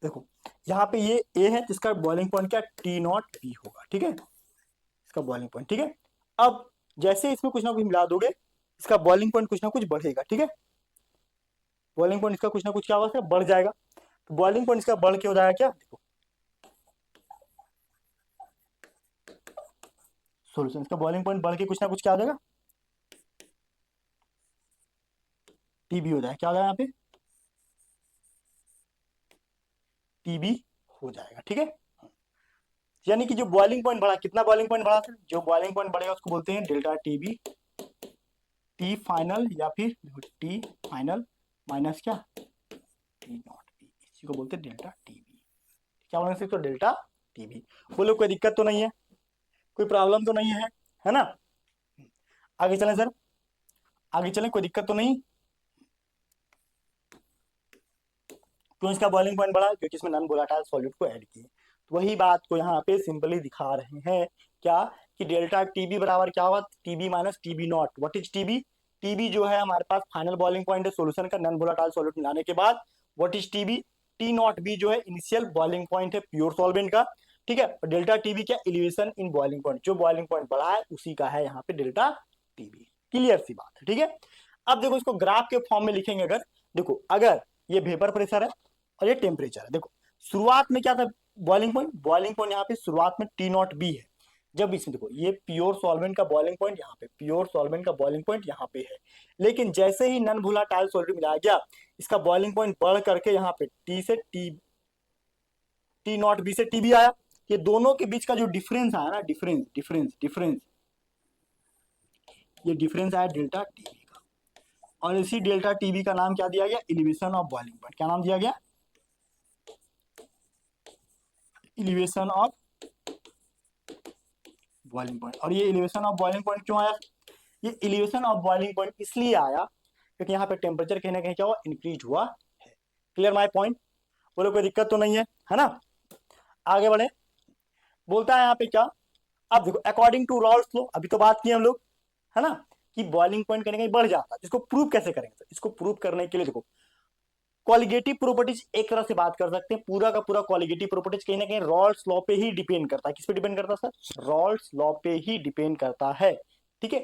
देखो यहाँ पे ये ए है जिसका बॉइलिंग पॉइंट क्या, टी नॉट बी होगा। ठीक है, इसका बॉइलिंग पॉइंट। ठीक है, अब जैसे इसमें कुछ ना कुछ मिला दोगे इसका बॉइलिंग पॉइंट कुछ ना कुछ बढ़ेगा। ठीक है, बॉइलिंग पॉइंट इसका कुछ ना कुछ क्या होगा, बढ़ जाएगा। तो बॉइलिंग पॉइंट इसका बढ़ के हो जाएगा क्या, देखो सॉल्यूशन, इसका बॉइलिंग पॉइंट बढ़ के कुछ ना कुछ क्या हो जाएगा, टीबी हो जाएगा। क्या हो जाएगा यहाँ पे, टीबी हो जाएगा। ठीक है, यानी कि जो बॉइलिंग पॉइंट बढ़ा, कितना बॉइलिंग पॉइंट बढ़ा था, जो बॉइलिंग पॉइंट बढ़ेगा उसको बोलते हैं डेल्टा टीबी, टी फाइनल या फिर टी फाइनल माइनस क्या, टी नॉट बी, इसी को बोलते हैं डेल्टा टीबी। क्या बोलना इसको, डेल्टा टीबी। बोलो कोई दिक्कत तो नहीं है, कोई प्रॉब्लम तो नहीं है ना? आगे चलें सर, आगे चलें, कोई दिक्कत तो नहीं? क्यों इसका बॉइलिंग पॉइंट बढ़ा? क्योंकि इसमें नॉन वोलेटाइल सॉल्यूट को ऐड किए। तो वही बात को यहाँ पे सिंपली दिखा रहे हैं क्या, कि डेल्टा टीबी बराबर क्या हुआ, TB minus TB naught. What is TB? TB जो है हमारे पास फाइनल बॉइलिंग पॉइंट है सॉल्यूशन का नॉन वोलेटाइल सॉल्यूट मिलाने के बाद। What is TB? T not be जो है इनिशियल बॉइलिंग पॉइंट है प्योर सॉल्वेंट का। ठीक है, और डेल्टा टीबी क्या, एलिवेशन इन बॉइलिंग पॉइंट, जो बॉइलिंग पॉइंट बढ़ा है उसी का है यहाँ पे डेल्टा टीबी। क्लियर सी बात है। ठीक है, अब देखो इसको ग्राफ के फॉर्म में लिखेंगे अगर, देखो अगर ये वेपर प्रेशर है और ये टेम्परेचर है, देखो शुरुआत में क्या था बॉइलिंग पॉइंट, बॉइलिंग पॉइंट यहाँ पे शुरुआत में टी नॉट बी है। जब इसमें देखो ये प्योर सॉल्वेंट का बॉइलिंग पॉइंट यहाँ पे, प्योर सॉल्वेंट का बॉइलिंग पॉइंट यहाँ पे है, लेकिन जैसे ही नन वोलेटाइल सॉल्वेंट मिलाया गया इसका बॉइलिंग पॉइंट बढ़ करके यहाँ पे टी से टी, टी नॉट बी से टी बी आया। ये दोनों के बीच का जो डिफरेंस आया ना, डिफरेंस डिफरेंस डिफरेंस, ये डिफरेंस आया डेल्टा टीबी का, और इसी डेल्टा टीबी का नाम क्या दिया गया, एलिवेशन ऑफ बॉइलिंग पॉइंट। क्या नाम दिया गया, एलिवेशन ऑफ बॉइलिंग पॉइंट। और ये एलिवेशन ऑफ बॉइलिंग पॉइंट क्यों आया, ये एलिवेशन ऑफ बॉइलिंग पॉइंट इसलिए आया क्योंकि यहाँ पे टेम्परेचर कहीं ना कहीं क्या हुआ, इंक्रीज हुआ है। Clear my point? बोलो कोई दिक्कत तो नहीं है ना? आगे बढ़े, बोलता है यहाँ पे क्या, अब देखो अकॉर्डिंग टू रॉल्स लो, अभी तो बात की हम लोग, है ना, कि बॉइलिंग पॉइंट कहीं ना कहीं बढ़ जाता है। इसको प्रूव कैसे करेंगे? इसको प्रूव करने के लिए देखो कॉलिगेटिव प्रॉपर्टीज एक तरह से बात कर सकते हैं, पूरा का पूरा कॉलिगेटिव प्रॉपर्टीज कहीं ना कहीं रॉल्स लॉ पे ही डिपेंड करता है। किस पे डिपेंड करता है सर? रॉल्स लॉ पे ही डिपेंड करता है। ठीक है,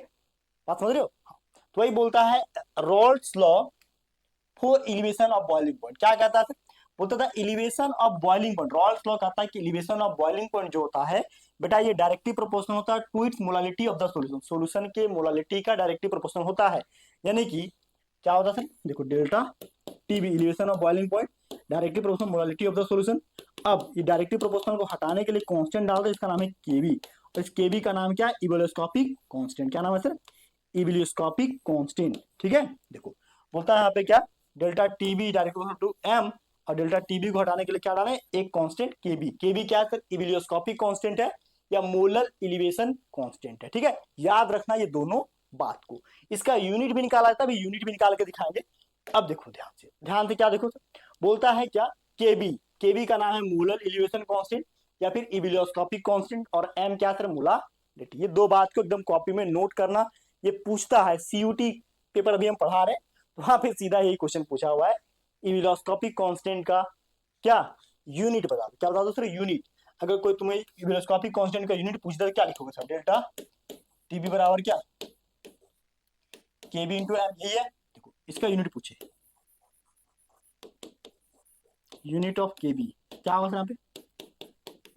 बात समझ रहे हो? तो वही बोलता है Rawls law for elevation of boiling point. क्या कहता है? बोलता था elevation of boiling point. Rawls law कहता है कि एलिवेशन ऑफ बॉइलिंग पॉइंट जो होता है बेटा, ये डायरेक्टली प्रोपोर्शनल होता है to its molality of the solution. Solution के मोलालिटी का डायरेक्टली प्रोपोर्शनल होता है। यानी कि क्या होता है? देखो delta TB elevation of boiling point directly proportional molality of the solution. अब ये डायरेक्टली प्रोपोर्शनल को हटाने के लिए कांस्टेंट डाल दो, इसका नाम है केबी। और इस केबी का नाम क्या है? इवोल्यूस्कोपिक कांस्टेंट। क्या नाम है सर? इवोल्यूस्कोपिक कांस्टेंट। ठीक है, देखो बोलता है यहाँ पे क्या, delta TB directly to M, और डेल्टा टीबी को हटाने के लिए क्या डालें? एक कांस्टेंट केबी। केबी क्या है सर? इवोल्यूस्कोपिक कांस्टेंट है या मोलर एलिवेशन कांस्टेंट है। ठीक है, याद रखना ये दोनों बात को। इसका यूनिट भी निकाला था, अभी यूनिट भी निकाल के दिखाएंगे। अब देखो ध्यान से क्या देखो सर, बोलता है क्या, केबी। केबी का नाम है मोलर एलिवेशन कांस्टेंट या फिर इवोल्यूस्कोपिक कांस्टेंट, और एम क्या सर? मोलारिटी। ये दो बात को एकदम कॉपी में नोट करना। ये पूछता है सीयूटी पेपर अभी हम पढ़ा रहे हैं, वहां पे सीधा यही क्वेश्चन पूछा हुआ है, इवोल्यूस्कोपिक कांस्टेंट का क्या यूनिट बता दो। क्या बता दो सर? यूनिट। अगर कोई तुम्हें इवोल्यूस्कोपिक कांस्टेंट का यूनिट पूछता है क्या लिखोगे सर? डेल्टा टीबी बराबर क्या? KB into M. यही है, देखो इसका यूनिट पूछे, यूनिट ऑफ केबी क्या होगा यहाँ पे?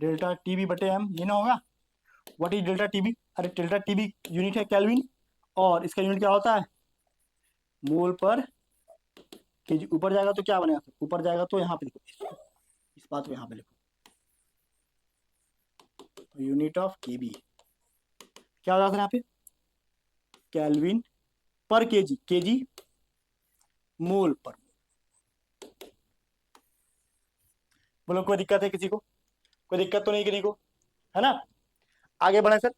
डेल्टा टीबी बटे एम, ये ना होगा? What is delta TB? अरे डेल्टा टीबी यूनिट है केल्विन, और इसका यूनिट क्या होता है? मोल पर केजी। ऊपर जाएगा तो क्या बनेगा? ऊपर जाएगा तो यहाँ पे लिखो, इस बात को यहाँ पे लिखो, यूनिट ऑफ केबी क्या होता है यहाँ पे? केल्विन पर केजी, केजी मोल पर। बोलो कोई दिक्कत है किसी को? कोई दिक्कत तो नहीं किसी को, है ना? आगे बढ़े सर,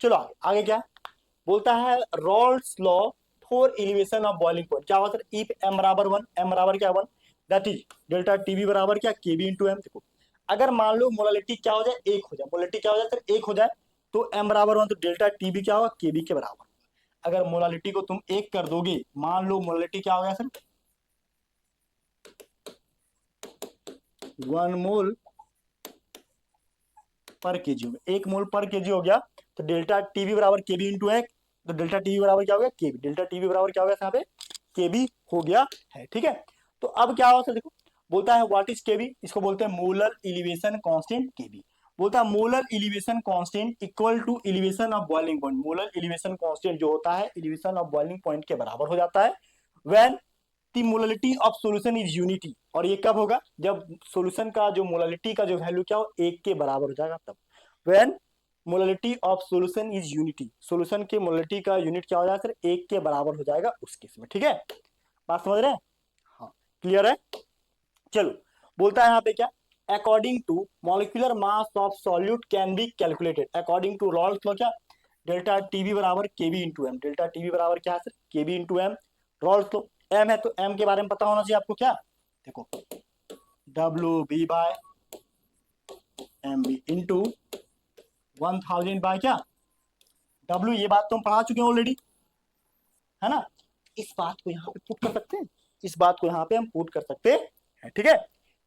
चलो आगे क्या बोलता है? Rawls law for elevation of boiling point. क्या हुआ सर? इफ एम बराबर 1, एम बराबर क्या 1, दैट इज डेल्टा टीबी बराबर क्या? KB into M. देखो अगर मान लो मोलालिटी क्या हो जाए? एक हो जाए। मोलालिटी क्या हो जाए सर? एक हो जाए, तो एम बराबर 1, तो डेल्टा टीबी क्या होगा? केबी के बराबर। अगर मोलालिटी को तुम एक कर दोगे, मान लो मोलालिटी क्या हो गया सर? 1 मोल पर केजी हो गया, 1 मोल पर केजी हो गया, तो डेल्टा टीबी बराबर केबी इंटू एक, तो डेल्टा टीबी बराबर क्या हो गया? केबी। डेल्टा टीबी बराबर क्या हो गया यहाँ पे? केबी हो गया है। ठीक है, तो अब क्या होता है देखो, बोलता है व्हाट इज केबी? इसको बोलते हैं मोलर एलिवेशन कांस्टेंट केबी। बोलता है molar elevation constant equal to elevation of boiling point. Molar elevation constant जो होता है एलिवेशन ऑफ बॉइलिंग पॉइंट के बराबर हो जाता है when the molality of solution is unity. और ये कब होगा? जब सॉल्यूशन का जो मोलालिटी का जो वैल्यू क्या हो? एक के बराबर हो जाएगा तब। When molality of solution is unity, solution के मोलालिटी का यूनिट क्या हो जाएगा सर? एक के बराबर हो जाएगा उस केस में। ठीक है, बात समझ रहे हैं? हाँ, क्लियर है? चलो बोलता है यहाँ पे क्या, according to molecular mass of solute can be calculated according to Raoult's law. क्या? डेल्टा टीबी बराबर KB into M. Delta TB बराबर क्या है sir? KB into M. Raoult's law M है तो एम के बारे में पता होना चाहिए आपको। क्या देखो, W B by M B into 1000 by क्या? डब्ल्यू। ये बात तो हम पढ़ा चुके हैं ऑलरेडी, है ना? इस बात को यहाँ पे पुट कर सकते हैं, इस बात को यहाँ पे हम पुट कर सकते हैं। ठीक है,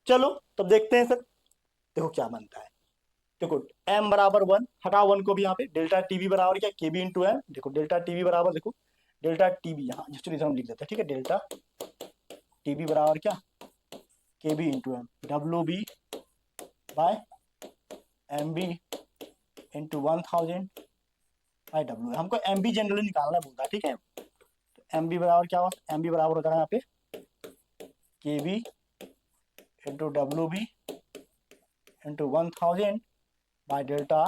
चलो तब देखते हैं सर, देखो क्या बनता है। देखो m बराबर 1, हटाओ 1 को भी यहाँ पे, डेल्टा टीबी बराबर क्या? KB into M. देखो डेल्टा टीबी बराबर, देखो डेल्टा टीबी यहाँ जिस हम लिख देते हैं। ठीक है, डेल्टा टीबी बराबर क्या? KB into M, W B by M B into 1000 by W. हमको एम बी जनरली निकालना बोलता है। ठीक है, तो एम बी बराबर क्या होगा? एम बी बराबर होता है यहाँ पे K B into W B into 1000 by delta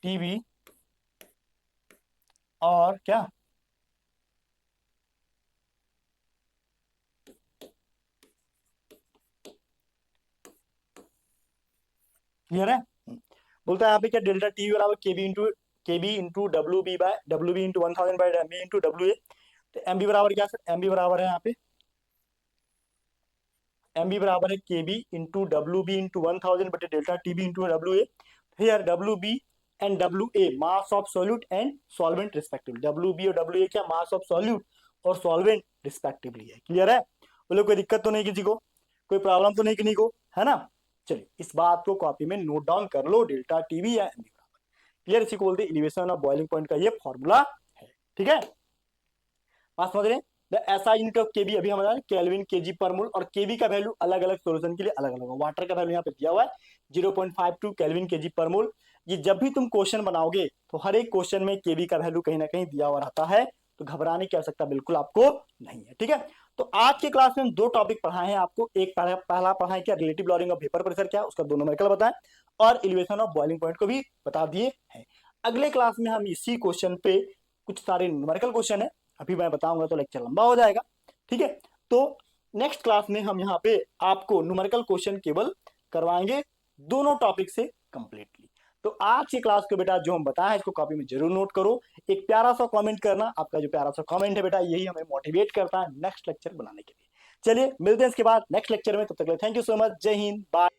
T B, और क्या? क्लियर है? बोलता है यहाँ पे क्या, डेल्टा टी बराबर KB into W B into 1000 by M B into W A. तो एम बी बराबर क्या सर? एम बी बराबर है यहाँ पे, एम बी बराबर है K B into W B into 1000 बटे delta T B into W A. Here W B and W A mass of solute and solvent respectively. W B और W A क्या? Mass of solute और solvent respectively है। Clear है? बोले कोई दिक्कत तो नहीं किसी को, कोई प्रॉब्लम तो नहीं किसी को, है ना? चलिए इस बात को कॉपी में नोट डाउन कर लो, डेल्टा टीवी या एम बराबर। क्लियर? इसी को बोलते हैं एलिवेशन ऑफ बॉइलिंग पॉइंट का ये फॉर्मूला है। ठीक है, बात समझ रहे हैं? द एसआई यूनिट ऑफ केबी अभी हमारा केल्विन केजी पर मोल, और केबी का वैल्यू अलग अलग सॉल्यूशन के लिए अलग अलग है। वाटर का वैल्यू यहाँ पे दिया हुआ है 0.52 केल्विन केजी पर मोल। ये जब भी तुम क्वेश्चन बनाओगे तो हर एक क्वेश्चन में केबी का वैल्यू कहीं ना कहीं दिया हुआ रहता है, तो घबराने की आवश्यकता बिल्कुल आपको नहीं है। ठीक है, तो आज के क्लास में हम दो टॉपिक पढ़ाए हैं आपको। एक पहला पढ़ाए क्या, relative lowering of vapour pressure क्या, उसका दो न्यूमेरिकल बताएं, और एलिवेशन ऑफ बॉइलिंग पॉइंट को भी बता दिए हैं। अगले क्लास में हम इसी क्वेश्चन पे कुछ सारे न्यूमेरिकल क्वेश्चन है, अभी मैं बताऊंगा तो लेक्चर लंबा हो जाएगा। ठीक है, तो नेक्स्ट क्लास में हम यहाँ पे आपको न्यूमेरिकल क्वेश्चन केवल करवाएंगे दोनों टॉपिक से कंप्लीटली। तो आज की क्लास को बेटा जो हम बताएं इसको कॉपी में जरूर नोट करो, एक प्यारा सा कमेंट करना। आपका जो प्यारा सा कमेंट है बेटा यही हमें मोटिवेट करता है नेक्स्ट लेक्चर बनाने के लिए। चलिए मिलते हैं इसके बाद नेक्स्ट लेक्चर में, तब तक के लिए थैंक यू सो मच, जय हिंद, बाय।